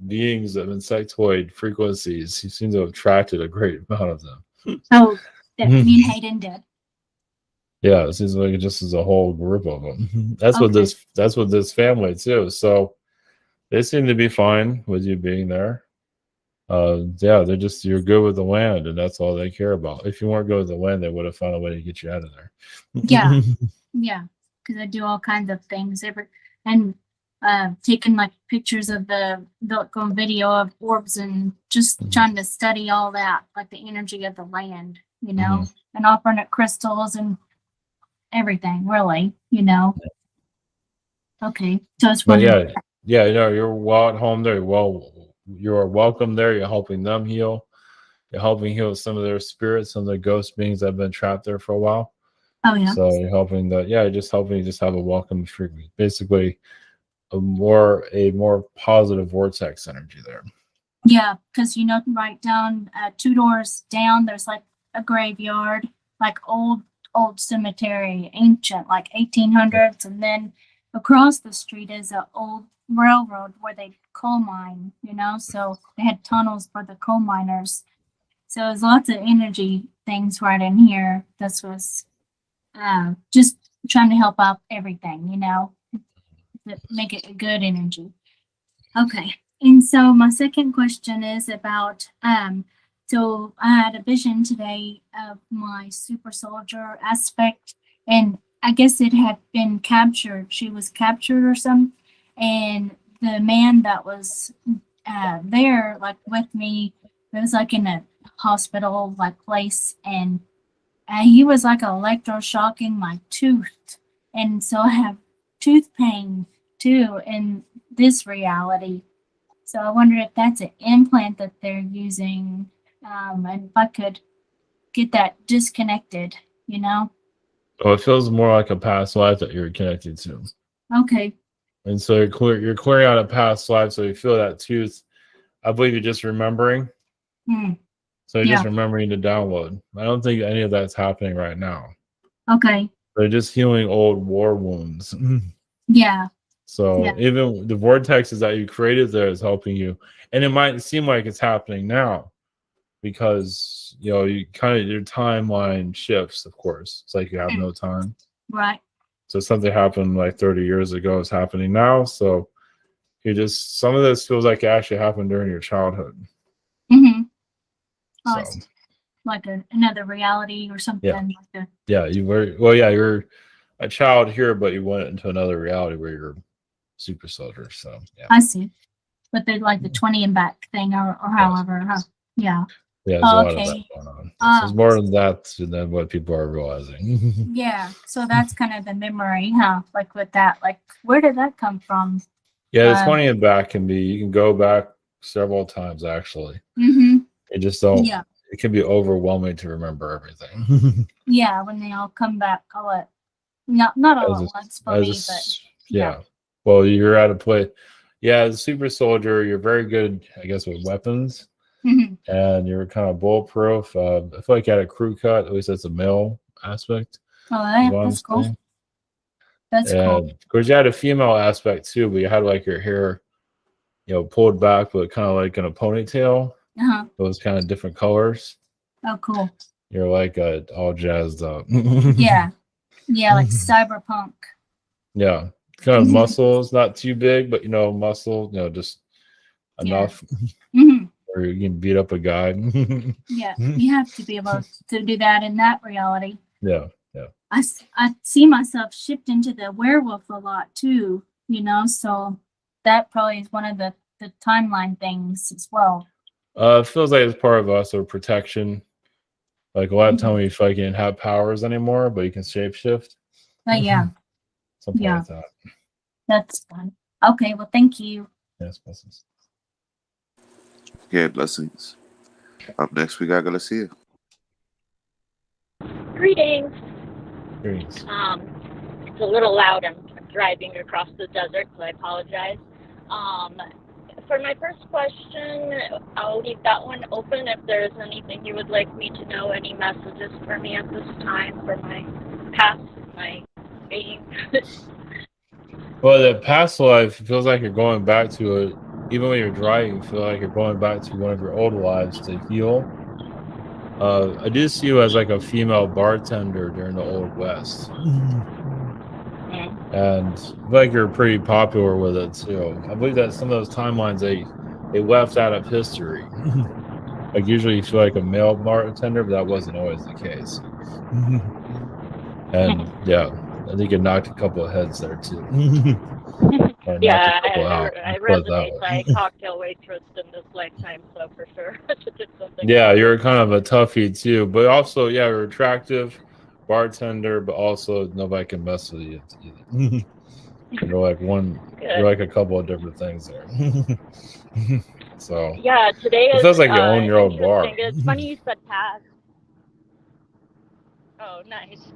beings of insectoid frequencies. He seems to have attracted a great amount of them. Oh, that me and Hayden did. Yeah, it seems like it just is a whole group of them. That's Okay. what this family too. So they seem to be fine with you being there. Yeah, you're good with the land, and that's all they care about. If you weren't good with the land, they would have found a way to get you out of there. Yeah. Yeah. Because I do all kinds of things and taking like pictures of the on video of orbs and just trying to study all that, like the energy of the land, you know, and offering it crystals and everything, really, you know. Okay. So it's But yeah, you know, you're well at home there. You're welcome there. You're helping them heal. You're helping heal some of their spirits, some of the ghost beings that have been trapped there for a while. Oh yeah. So you're helping just helping you just have a welcome frequency. Basically a more positive vortex energy there. Yeah, because you know, right down 2 doors down, there's like a graveyard, like old cemetery, ancient, like 1800s, and then across the street is an old railroad where they coal mine, you know, so they had tunnels for the coal miners. So there's lots of energy things right in here. This was just trying to help out everything, you know, to make it a good energy. Okay. And so my second question is about so I had a vision today of my super soldier aspect, and I guess it had been captured. She was captured or something, and the man that was there, like with me, it was like in a hospital like place, and he was like electroshocking my tooth, and so I have tooth pain too in this reality. So I wonder if that's an implant that they're using, and if I could get that disconnected, you know? Oh, it feels more like a past life that you're connected to. Okay. And so you're clearing out a past life, so you feel that tooth. I believe you're just remembering. So you're just remembering to download. I don't think any of that's happening right now. Okay. They're just healing old war wounds. Yeah. So even the vortexes that you created there is helping you. And it might seem like it's happening now because, you know, you kind of, your timeline shifts, of course. It's like you have no time. Right. So something happened like 30 years ago is happening now. So some of this feels like it actually happened during your childhood. Oh, so. Like another reality or something. You're a child here, but you went into another reality where you're super soldier. So yeah. I see. But they're like the 20 and back thing or however. Huh? Yeah. Yeah, there's a lot of that going on. So there's more than that than what people are realizing. Yeah. So that's kind of the memory, huh? Like with that, like where did that come from? Yeah, the 20 and back you can go back several times actually. It just don't. Yeah. It can be overwhelming to remember everything. Yeah, when they all come back, not all at once for me, but yeah. Well, you're at a place. Yeah, as a super soldier, you're very good, I guess, with weapons, and you're kind of bulletproof. I feel like you had a crew cut. At least that's a male aspect. Oh, that's cool. That's cool. Of course, you had a female aspect too, but you had like your hair, pulled back, but kind of like in a ponytail. Uh-huh. Those kind of different colors. Oh, cool. You're like all jazzed up. Yeah. Yeah, like cyberpunk. Yeah. Kind of muscles, not too big, but muscle, just enough where you can beat up a guy. Yeah, you have to be able to do that in that reality. Yeah. I see myself shift into the werewolf a lot too, so that probably is one of the timeline things as well. It feels like it's part of us, or protection. Like a lot of time we feel like you didn't have powers anymore, but you can shapeshift. Yeah. Something like that. That's fun. Okay, well, thank you. Yes, blessings. Yeah, blessings. Up next, we got Galicia. Greetings. Greetings. It's a little loud. I'm driving across the desert, so I apologize. For my first question, I'll leave that one open. If there's anything you would like me to know, any messages for me at this time for my past, my being. Well, the past life feels like you're going back to it. Even when you're driving, you feel like you're going back to one of your old lives to heal. I do see you as like a female bartender during the Old West. And I feel like you're pretty popular with it too. I believe that some of those timelines they left out of history. Like usually you feel like a male bartender, but that wasn't always the case. And yeah, I think it knocked a couple of heads there too. Yeah, I resonate. I cocktail waitress in this lifetime, so for sure. Yeah, you're kind of a toughie too, but also you're attractive bartender, but also nobody can mess with you either. You're like you're like a couple of different things there. So yeah, today it feels like you own your own bar. It's funny you said past. Oh, nice.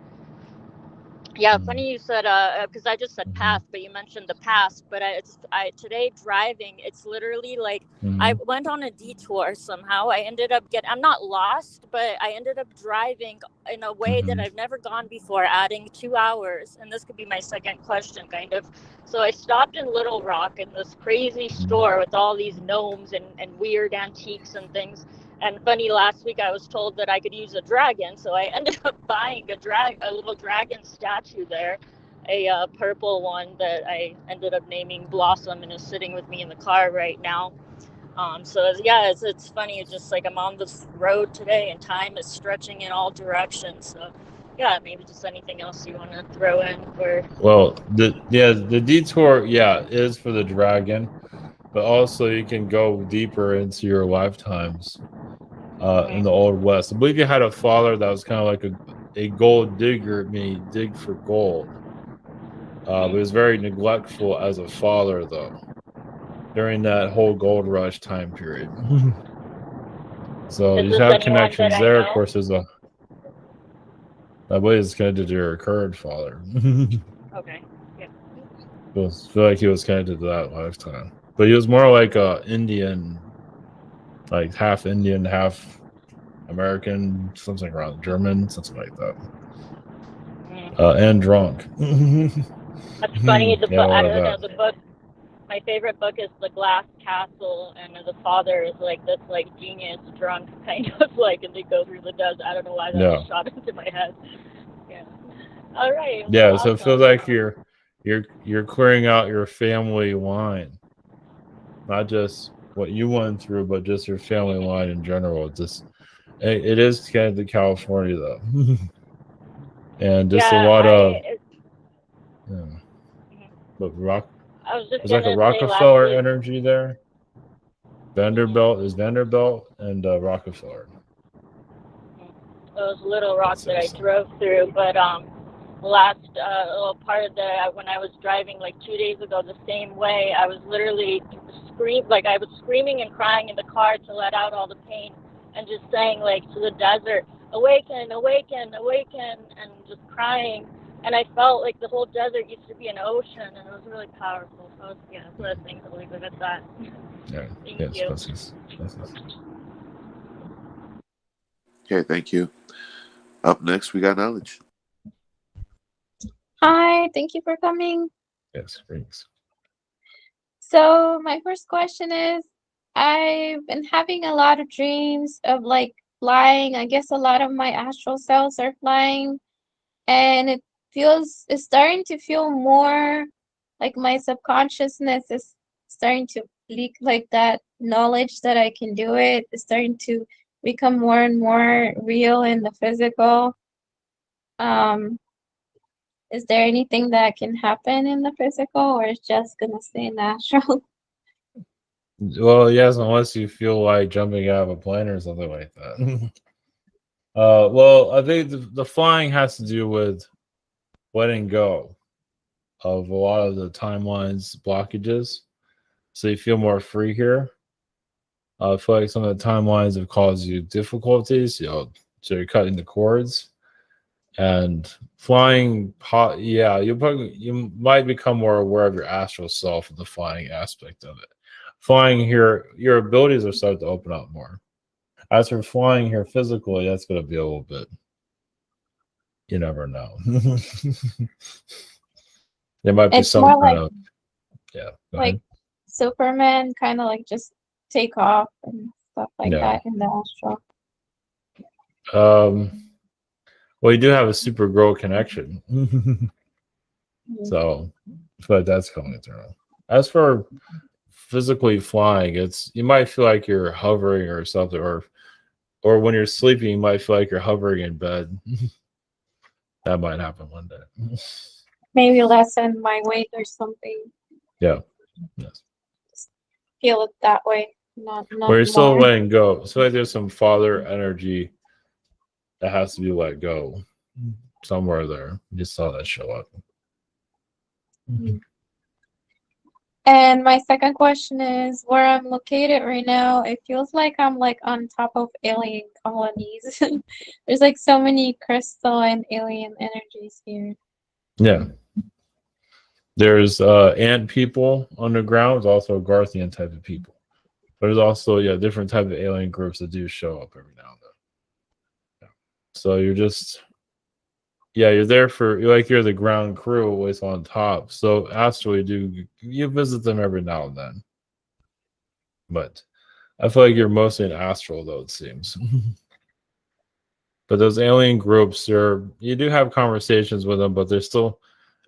Yeah, funny you said because I just said past, but you mentioned the past. But I today driving, it's literally like I went on a detour somehow. I ended up I'm not lost, but I ended up driving in a way that I've never gone before, adding 2 hours. And this could be my second question, kind of. So I stopped in Little Rock in this crazy store with all these gnomes and weird antiques and things. And funny, last week I was told that I could use a dragon, so I ended up buying a little dragon statue there, a purple one that I ended up naming Blossom, and is sitting with me in the car right now. So yeah, it's funny. It's just like I'm on this road today, and time is stretching in all directions. So yeah, maybe just anything else you want to throw in for. Well, the detour is for the dragon, but also you can go deeper into your lifetimes. In the Old West, I believe you had a father that was kind of like a gold digger, meaning dig for gold. But he was very neglectful as a father, though, during that whole gold rush time period. So you have connections there. Of course, I believe it's connected to your current father. Okay. Yeah. I feel like he was connected to that lifetime, but he was more like a Indian. Like half Indian, half American, something around German, something like that. And drunk. That's funny. The book, I don't know, the book. My favorite book is The Glass Castle, and the father is like this, like genius drunk kind of like, and they go through the desert. I don't know why that just shot into my head. Yeah. All right. Yeah. Awesome. So it feels like you're clearing out your family line, not just what you went through, but just your family line in general. It is kind of the California though, and just a lot of but there's like a Rockefeller energy there. Vanderbilt and Rockefeller. Those little rocks that I drove through, but last little part of when I was driving like 2 days ago the same way, I was literally I was screaming and crying in the car to let out all the pain, and just saying like to the desert, awaken, awaken, awaken, and just crying. And I felt like the whole desert used to be an ocean, and it was really powerful. So blessings. I'll leave it at that. Yeah. Thank you. Blessings. Okay, thank you. Up next, we got Knowledge. Hi, thank you for coming. Yes, thanks. So my first question is, I've been having a lot of dreams of like flying. I guess a lot of my astral selves are flying, and it's starting to feel more like my subconsciousness is starting to leak like that knowledge that I can do it. It's starting to become more and more real in the physical. Um, is there anything that can happen in the physical, or it's just gonna stay natural? Well, yes, unless you feel like jumping out of a plane or something like that. Well, I think the flying has to do with letting go of a lot of the timelines blockages, so you feel more free here. I feel like some of the timelines have caused you difficulties, so you're cutting the cords. And flying, yeah, you might become more aware of your astral self and the flying aspect of it. Flying here, your abilities are starting to open up more. As for flying here physically, that's going to be a little bit. You never know. There might be It's some more kind like of go like ahead. Superman, kind of like just take off and stuff like Yeah. that in the astral. Well, you do have a super girl connection, so I feel like that's coming through. As for physically flying, you might feel like you're hovering or something, or when you're sleeping, you might feel like you're hovering in bed. That might happen one day. Maybe lessen my weight or something. Yeah. Yes. Feel it that way, not Where you're still more. letting go. So like there's some father energy that has to be let go somewhere there. You just saw that show up. And my second question is, where I'm located right now, it feels like I'm like on top of alien colonies. There's like so many crystal and alien energies here. Yeah. There's ant people underground. There's also Garthian type of people. But there's also different type of alien groups that do show up every now and then. So you're just you're there you're the ground crew always on top. So astrally you visit them every now and then. But I feel like you're mostly an astral though, it seems. But those alien groups, you do have conversations with them, but feels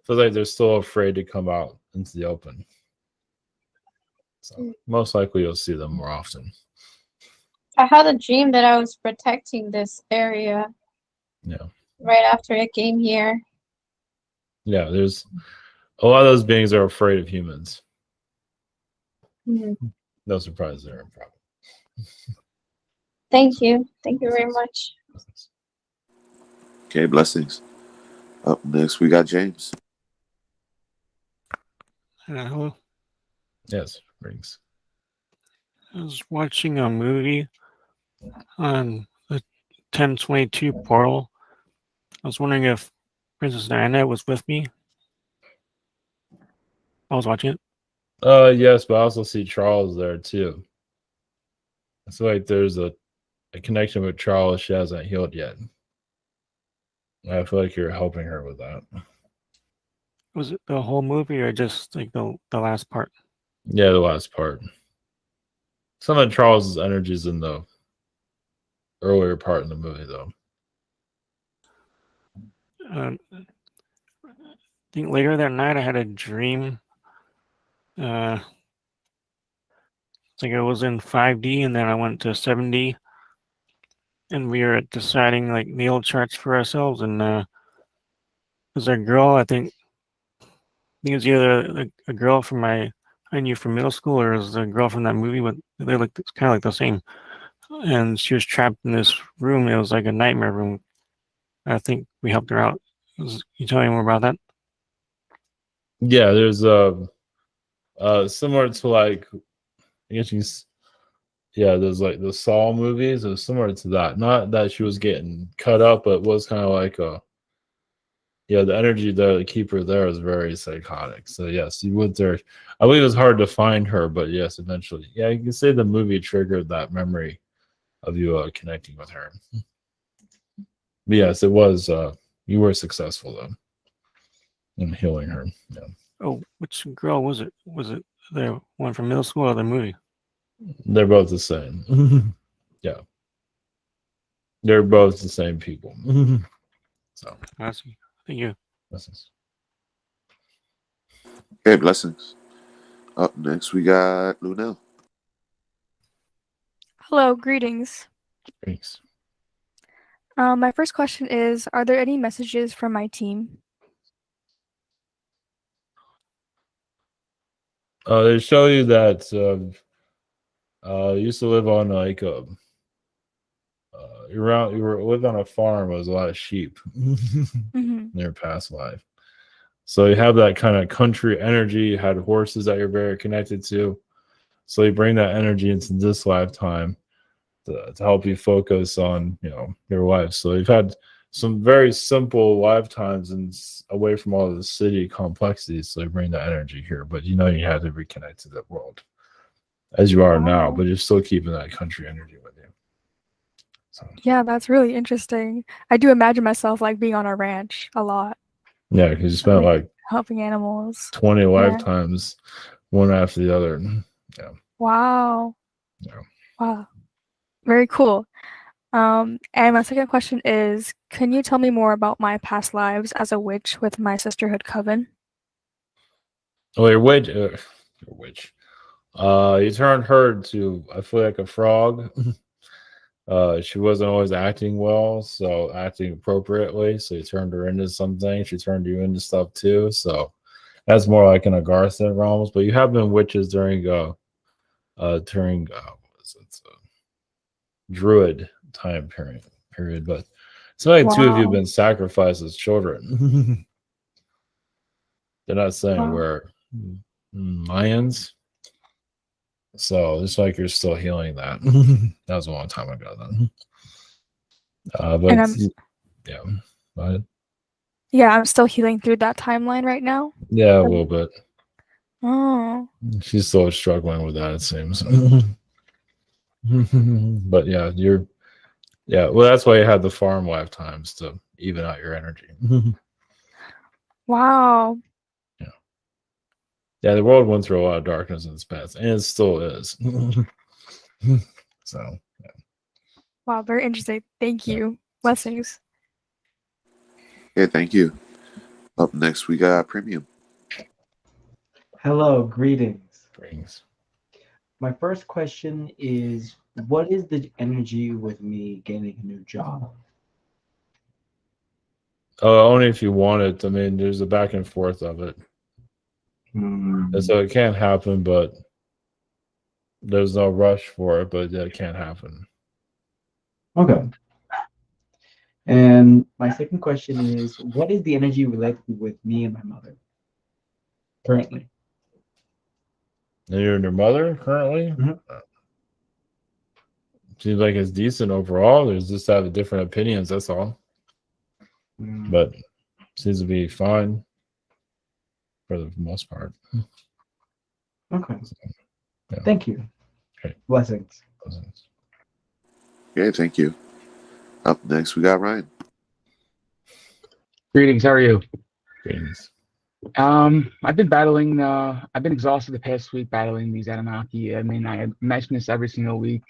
like they're still afraid to come out into the open. So most likely you'll see them more often. I had a dream that I was protecting this area. Yeah. Right after I came here. Yeah, there's a lot of those beings are afraid of humans. No surprise there, probably. Thank you. Thank you very much. Okay, blessings. Up next, we got James. Hello. Yes, rings. I was watching a movie on the 1022 portal. I was wondering if Princess Diana was with me. I was watching it. Yes, but I also see Charles there too. I feel like there's a connection with Charles she hasn't healed yet. I feel like you're helping her with that. Was it the whole movie or just like the last part? Yeah, the last part. Some of Charles's energies in the earlier part in the movie, though. I think later that night I had a dream. It's like I was in 5D and then I went to 7D, and we were deciding like natal charts for ourselves. And there's a girl, I think it was either a girl from I knew from middle school, or it was a girl from that movie, but they looked kind of like the same. And she was trapped in this room. It was like a nightmare room. I think we helped her out. You tell me more about that? Yeah, there's similar to like I guess there's like the Saw movies. It was similar to that. Not that she was getting cut up, but it was kind of like the energy to keep her there is very psychotic. So yes, you went there. I believe it was hard to find her, but yes, eventually. Yeah, you can say the movie triggered that memory of you connecting with her. But yes, it was you were successful though. and healing her. Yeah. Oh, which girl was it? Was it the one from middle school or the movie? They're both the same. Yeah. They're both the same people. So I see. Thank you. blessings. Okay, blessings. Up next, we got Lunell. Hello, greetings. Thanks. My first question is, are there any messages from my team? They show you that you used to live on like you were lived on a farm with a lot of sheep in your past life. So you have that kind of country energy. You had horses that you're very connected to. So you bring that energy into this lifetime to help you focus on, your life. So you've had some very simple lifetimes and away from all the city complexities. So you bring that energy here, but you had to reconnect to that world as you are now, but you're still keeping that country energy with you. So Yeah, that's really interesting. I do imagine myself like being on a ranch a lot. yeah, because you spent like helping animals. 20 Yeah. lifetimes, one after the other. Yeah. Wow. Yeah. Wow. Very cool. And my second question is, can you tell me more about my past lives as a witch with my sisterhood coven? Oh, you're witch. You're witch. You turned her to, I feel like a frog. She wasn't always acting well, so acting appropriately. So you turned her into something. She turned you into stuff too. So that's more like in Agartha realms. But you have been witches during Druid time period. But it's not like two of you have been sacrificed as children. They're not saying we're Mayans. So it's like you're still healing that. That was a long time ago then. But yeah. Go ahead. Yeah, I'm still healing through that timeline right now. Yeah, a little bit. Oh. She's still struggling with that, it seems. But yeah, well, that's why you had the farm lifetimes to even out your energy. Wow. Yeah, the world went through a lot of darkness in its past, and it still is. So yeah. Wow, very interesting. Thank you. Blessings. Okay, thank you. Up next, we got Premium. Hello, greetings. Greetings. My first question is, what is the energy with me getting a new job? Only if you want it. I mean, there's a back and forth of it. And so it can happen, but there's no rush for it, but it can happen. Okay. And my second question is, what is the energy related with me and my mother currently? And you're and your mother currently? Seems like it's decent overall. There's just have different opinions, that's all. But seems to be fine for the most part. Okay. So, yeah. Thank you. Okay. Blessings. Okay, thank you. Up next, we got Ryan. Greetings, how are you? Greetings. I've been exhausted the past week battling these Anunnaki. I mean, I mention this every single week.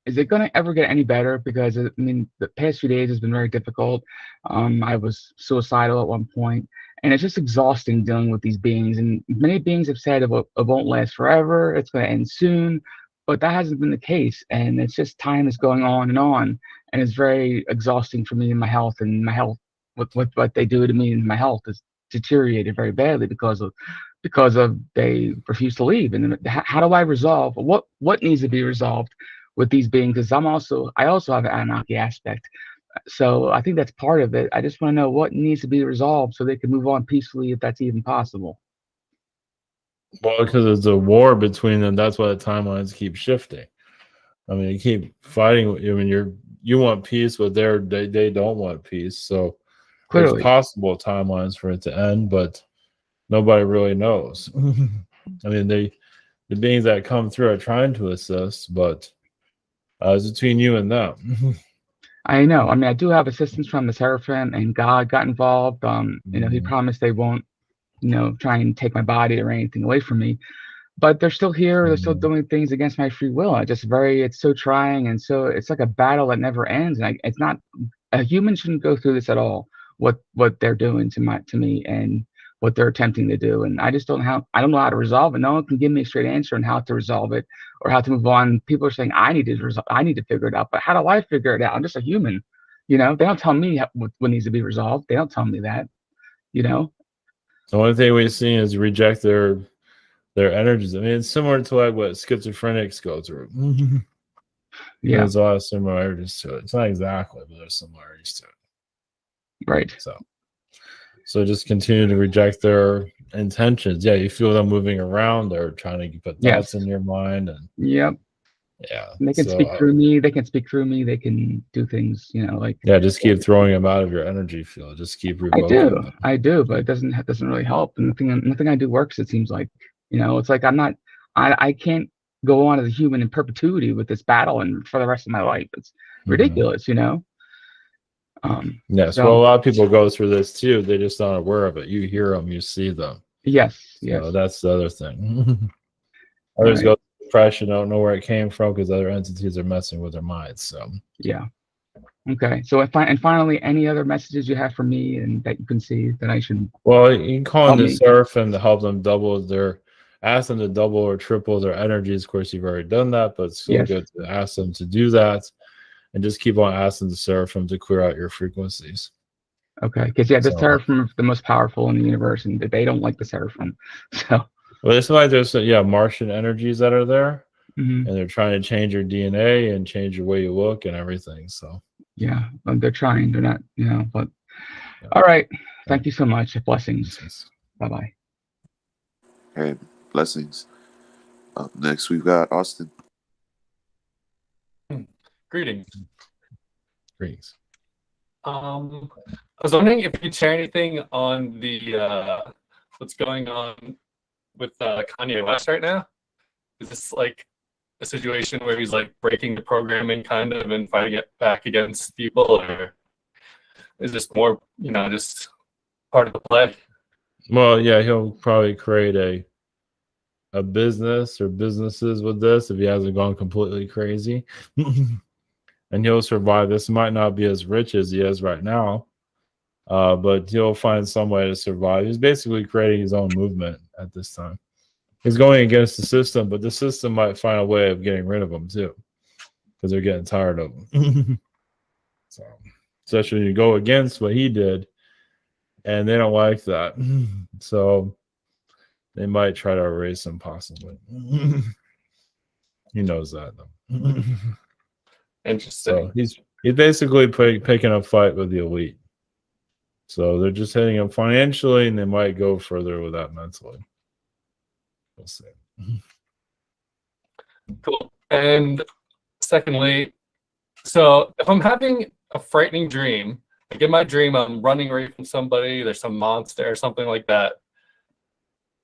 Is it gonna ever get any better? Because the past few days has been very difficult. I was suicidal at one point, and it's just exhausting dealing with these beings. And many beings have said it won't last forever. It's gonna end soon, but that hasn't been the case. And it's just time is going on, and it's very exhausting for me and my health. And my health, what they do to me and my health is deteriorated very badly because of they refuse to leave. And how do I resolve what needs to be resolved with these beings? Because I also have an Anunnaki aspect, so I think that's part of it. I just want to know what needs to be resolved so they can move on peacefully, if that's even possible. Well, because it's a war between them, that's why the timelines keep shifting. I mean, you keep fighting. I mean, you want peace, but they don't want peace. So Clearly. it's possible timelines for it to end, but nobody really knows. I mean, the beings that come through are trying to assist, but it's between you and them. I know. I mean, I do have assistance from the Seraphim, and God got involved. He promised they won't, try and take my body or anything away from me. But they're still here. They're still doing things against my free will. It's so trying, and so it's like a battle that never ends. And it's not a human shouldn't go through this at all. What they're doing to me and what they're attempting to do, and I don't know how to resolve it. No one can give me a straight answer on how to resolve it or how to move on. People are saying I need to figure it out, but how do I figure it out? I'm just a human, they don't tell me what needs to be resolved. They don't tell me that, The only thing we've seen is reject their energies. I mean, it's similar to like what schizophrenics go through. Yeah. There's a lot of similarities to it. It's not exactly, but there's similarities to it. Right. So just continue to reject their intentions. Yeah, you feel them moving around. They're trying to put thoughts in your mind. And yep. Yeah. And they can speak through me. They can speak through me. They can do things, just keep throwing them out of your energy field. Just keep revoking I do, but it doesn't really help. And nothing I do works, it seems like. It's like I can't go on as a human in perpetuity with this battle and for the rest of my life. It's ridiculous, Yes, well, a lot of people go through this too. They're just not aware of it. You hear them, you see them. Yes. That's the other thing. Others go through depression, don't know where it came from because other entities are messing with their minds. So yeah. Okay. So and finally, any other messages you have for me and that you can see that I should? Well, you can call in the Seraphim to help them ask them to double or triple their energies. Of course, you've already done that, but it's still good to ask them to do that. And just keep on asking the Seraphim to clear out your frequencies. Okay, because the Seraphim are the most powerful in the universe, and they don't like the Seraphim. So, well, it's like there's Martian energies that are there, and they're trying to change your DNA and change your way you look and everything. So, yeah, they're trying. They're not, But all right, thank you so much. Blessings. Bye bye. Hey, blessings. Up next, we've got Austin. Greetings. I was wondering if you could share anything on the what's going on with Kanye West right now. Is this like a situation where he's like breaking the programming kind of and fighting it back against people, or is this more just part of the play? Well, yeah, he'll probably create a business or businesses with this if he hasn't gone completely crazy. And he'll survive. This might not be as rich as he is right now, but he'll find some way to survive. He's basically creating his own movement at this time. He's going against the system, but the system might find a way of getting rid of him too, because they're getting tired of him. So, especially when you go against what he did, and they don't like that. So they might try to erase him, possibly. He knows that, though. Interesting. So he's basically picking a fight with the elite. So they're just hitting him financially, and they might go further with that mentally. We'll see. Cool. And secondly, so if I'm having a frightening dream, like in my dream, I'm running away from somebody, there's some monster or something like that,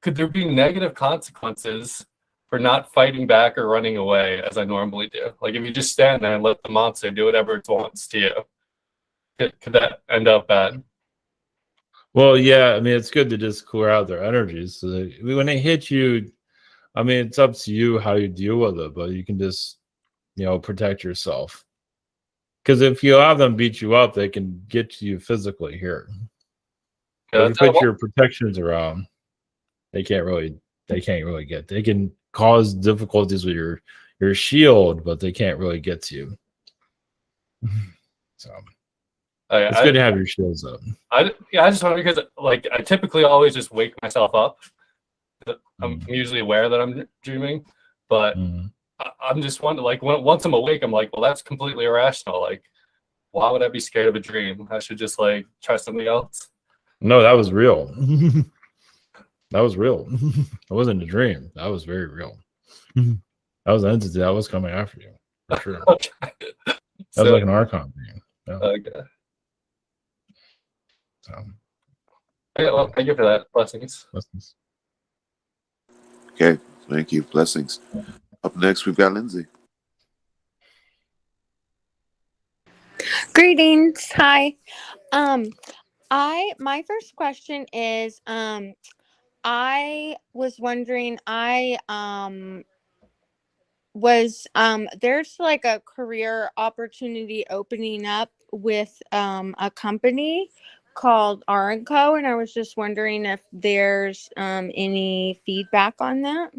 could there be negative consequences for not fighting back or running away as I normally do? Like if you just stand there and let the monster do whatever it wants to you, could that end up bad? Well, yeah, I mean, it's good to just clear out their energies. So when they hit you, I mean, it's up to you how you deal with it, but you can just, protect yourself. Because if you have them beat you up, they can get to you physically here. Yeah, if you put your protections around, they can't really get. They can cause difficulties with your shield, but they can't really get to you. So it's good to have your shields up. I just wonder because like I typically always just wake myself up. I'm usually aware that I'm dreaming, but I'm just wondering, like once I'm awake, I'm like, well, that's completely irrational. Like, why would I be scared of a dream? I should just like try something else. No, that was real. That was real. It wasn't a dream. That was very real. That was an entity that was coming after you, for sure. Okay. That was like an Archon dream. Yeah. Okay. So. Yeah, well, thank you for that. Blessings. Okay, thank you. Blessings. Up next, we've got Lindsay. Greetings. Hi. My first question is I was wondering there's like a career opportunity opening up with a company called R&Co, and I was just wondering if there's any feedback on that.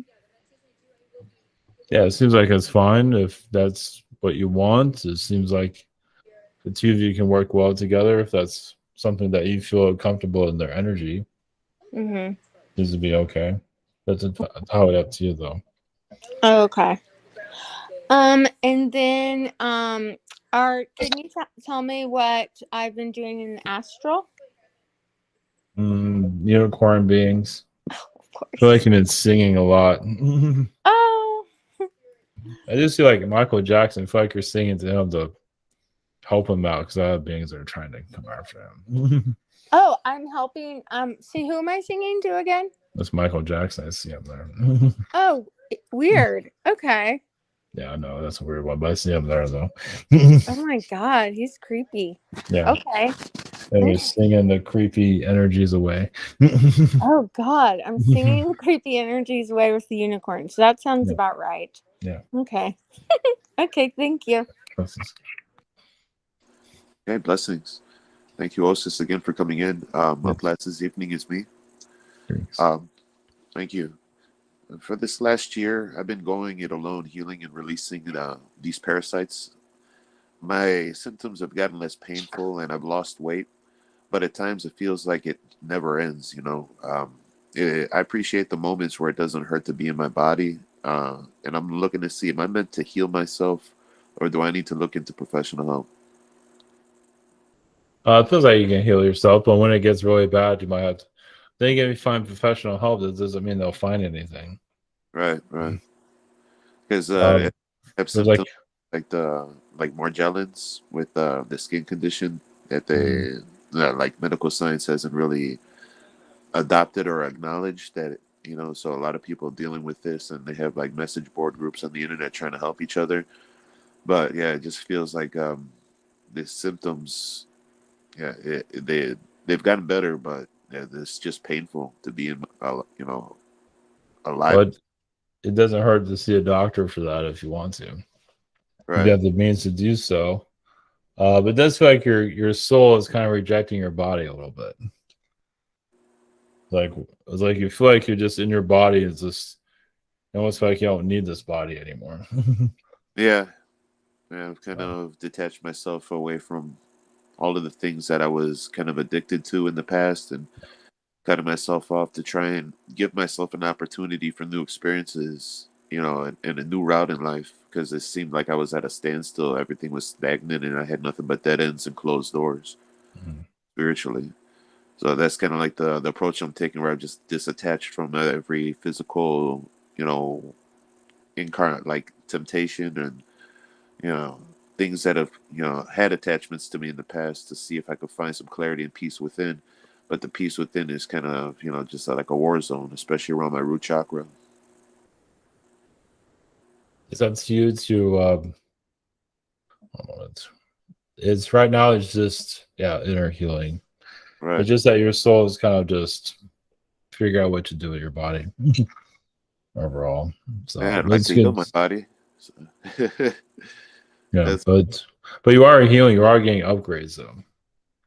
Yeah, it seems like it's fine if that's what you want. It seems like the two of you can work well together if that's something that you feel comfortable in their energy. Mm-hmm. Seems to be okay. That's entirely up to you, though. Oh, okay. And then can you tell me what I've been doing in the astral? Unicorn beings. Of course. I feel like you've been singing a lot. Oh. I just feel like Michael Jackson. I feel like you're singing to him to help him out because other beings are trying to come after him. Oh, I'm helping. See, who am I singing to again? That's Michael Jackson. I see him there. Oh, weird. Okay. Yeah, I know that's a weird one, but I see him there though. Oh my God, he's creepy. Yeah. Okay. And you're singing the creepy energies away. Oh God, I'm singing the creepy energies away with the unicorn. So that sounds about right. Yeah. Okay. Okay, thank you. Blessings. Okay, blessings. Thank you, Osis, again for coming in. Up last this evening is me. Thank you. For this last year, I've been going it alone, healing and releasing these parasites. My symptoms have gotten less painful, and I've lost weight. But at times, it feels like it never ends. I appreciate the moments where it doesn't hurt to be in my body, and I'm looking to see: am I meant to heal myself, or do I need to look into professional help? It feels like you can heal yourself, but when it gets really bad, you might have to. Then if you find professional help, that doesn't mean they'll find anything. Right. Because There's symptoms like Morgellons with the skin condition that they like medical science hasn't really adopted or acknowledged that. So a lot of people dealing with this, and they have like message board groups on the internet trying to help each other. But yeah, it just feels like the symptoms. Yeah, they've gotten better, but it's just painful to be in, alive. But it doesn't hurt to see a doctor for that if you want to. Right. You have the means to do so. But it does feel like your soul is kind of rejecting your body a little bit. It's like you feel like you're just in your body. It's just you almost feel like you don't need this body anymore. Yeah, I've kind of detached myself away from all of the things that I was kind of addicted to in the past, and cutting myself off to try and give myself an opportunity for new experiences, and a new route in life, because it seemed like I was at a standstill. Everything was stagnant, and I had nothing but dead ends and closed doors spiritually. So that's kind of like the approach I'm taking, where I'm just disattached from every physical, incarnate like temptation and things that have had attachments to me in the past, to see if I could find some clarity and peace within. But the peace within is kind of just like a war zone, especially around my root chakra. It's up to you to it's right now it's just inner healing. Right. It's just that your soul is kind of just figure out what to do with your body overall. So I'd like to heal my body. So. Yeah, but you are healing. You are getting upgrades, though.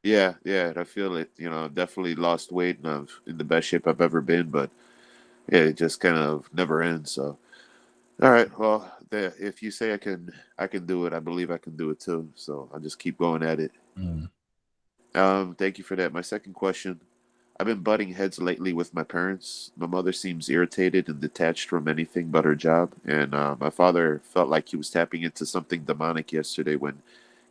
Yeah, I feel it. Definitely lost weight, and I'm in the best shape I've ever been. But yeah, it just kind of never ends. So, all right. Well, if you say I can do it, I believe I can do it too. So I'll just keep going at it. Thank you for that. My second question: I've been butting heads lately with my parents. My mother seems irritated and detached from anything but her job, and my father felt like he was tapping into something demonic yesterday when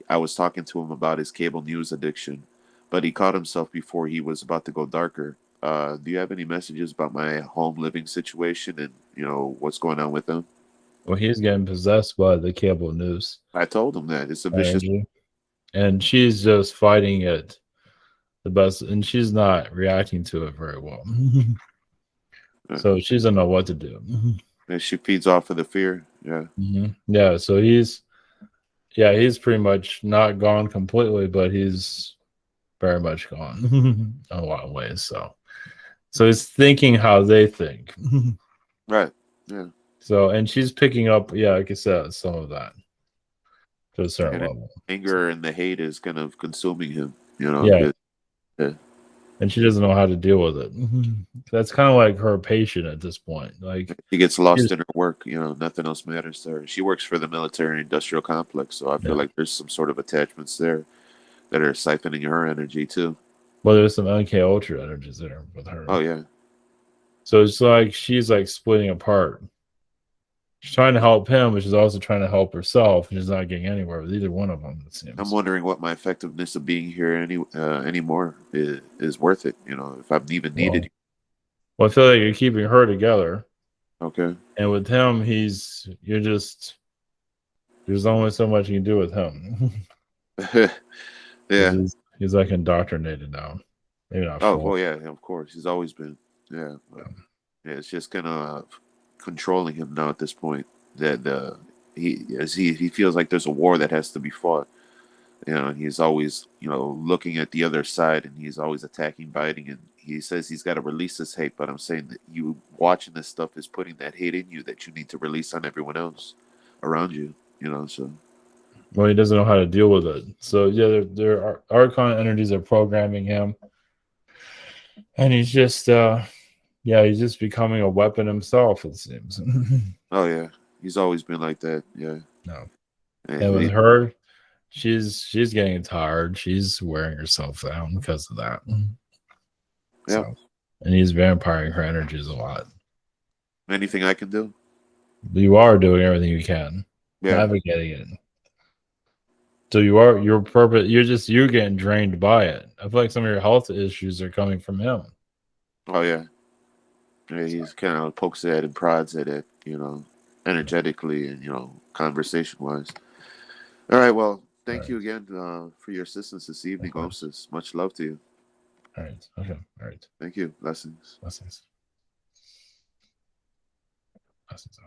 I was talking to him about his cable news addiction, but he caught himself before he was about to go darker. Do you have any messages about my home living situation and what's going on with them? Well, he's getting possessed by the cable news. I told him that it's a vicious. And she's just fighting it the best, and she's not reacting to it very well. So she doesn't know what to do. And she feeds off of the fear. Yeah. Yeah. So he's Yeah, he's pretty much not gone completely, but he's very much gone in a lot of ways. So he's thinking how they think. Right. Yeah. So, and she's picking up, yeah, like I said, some of that to a certain And level. anger and the hate is kind of consuming him. You know. Yeah. Yeah. And she doesn't know how to deal with it. That's kind of like her patient at this point. Like She gets lost in her work. You know, nothing else matters to her. She works for the military-industrial complex, so I feel like there's some sort of attachments there that are siphoning her energy too. Well, there's some MK Ultra energies there with her. Oh yeah. So it's like she's like splitting apart. She's trying to help him, but she's also trying to help herself, and she's not getting anywhere with either one of them, it seems. I'm wondering what my effectiveness of being here anymore is worth it. You know, if I'm even needed. Well, I feel like you're keeping her together. Okay. And with him, there's only so much you can do with him. Yeah. He's like indoctrinated now. Maybe not. Oh, well, yeah, of course. He's always been. Yeah. Yeah, it's just kind of controlling him now at this point. That he feels like there's a war that has to be fought. You know, he's always, looking at the other side, and he's always attacking, biting, and he says he's got to release this hate. But I'm saying that you watching this stuff is putting that hate in you that you need to release on everyone else around you. So. Well, he doesn't know how to deal with it. So yeah, there are Archon energies are programming him, and he's just he's just becoming a weapon himself, it seems. Oh yeah, he's always been like that. Yeah. No. And with her, she's getting tired. She's wearing herself down because of that. Yeah. So, and he's vampiring her energies a lot. Anything I can do? You are doing everything you can. Yeah. Navigating it. So you're getting drained by it. I feel like some of your health issues are coming from him. Oh yeah. Yeah, he's kind of pokes at it and prods at it, energetically and conversation wise. All right, well, thank you again for your assistance this evening, Moses. Much love to you. All right. Okay. All right. Thank you. Blessings. Blessings. Blessings.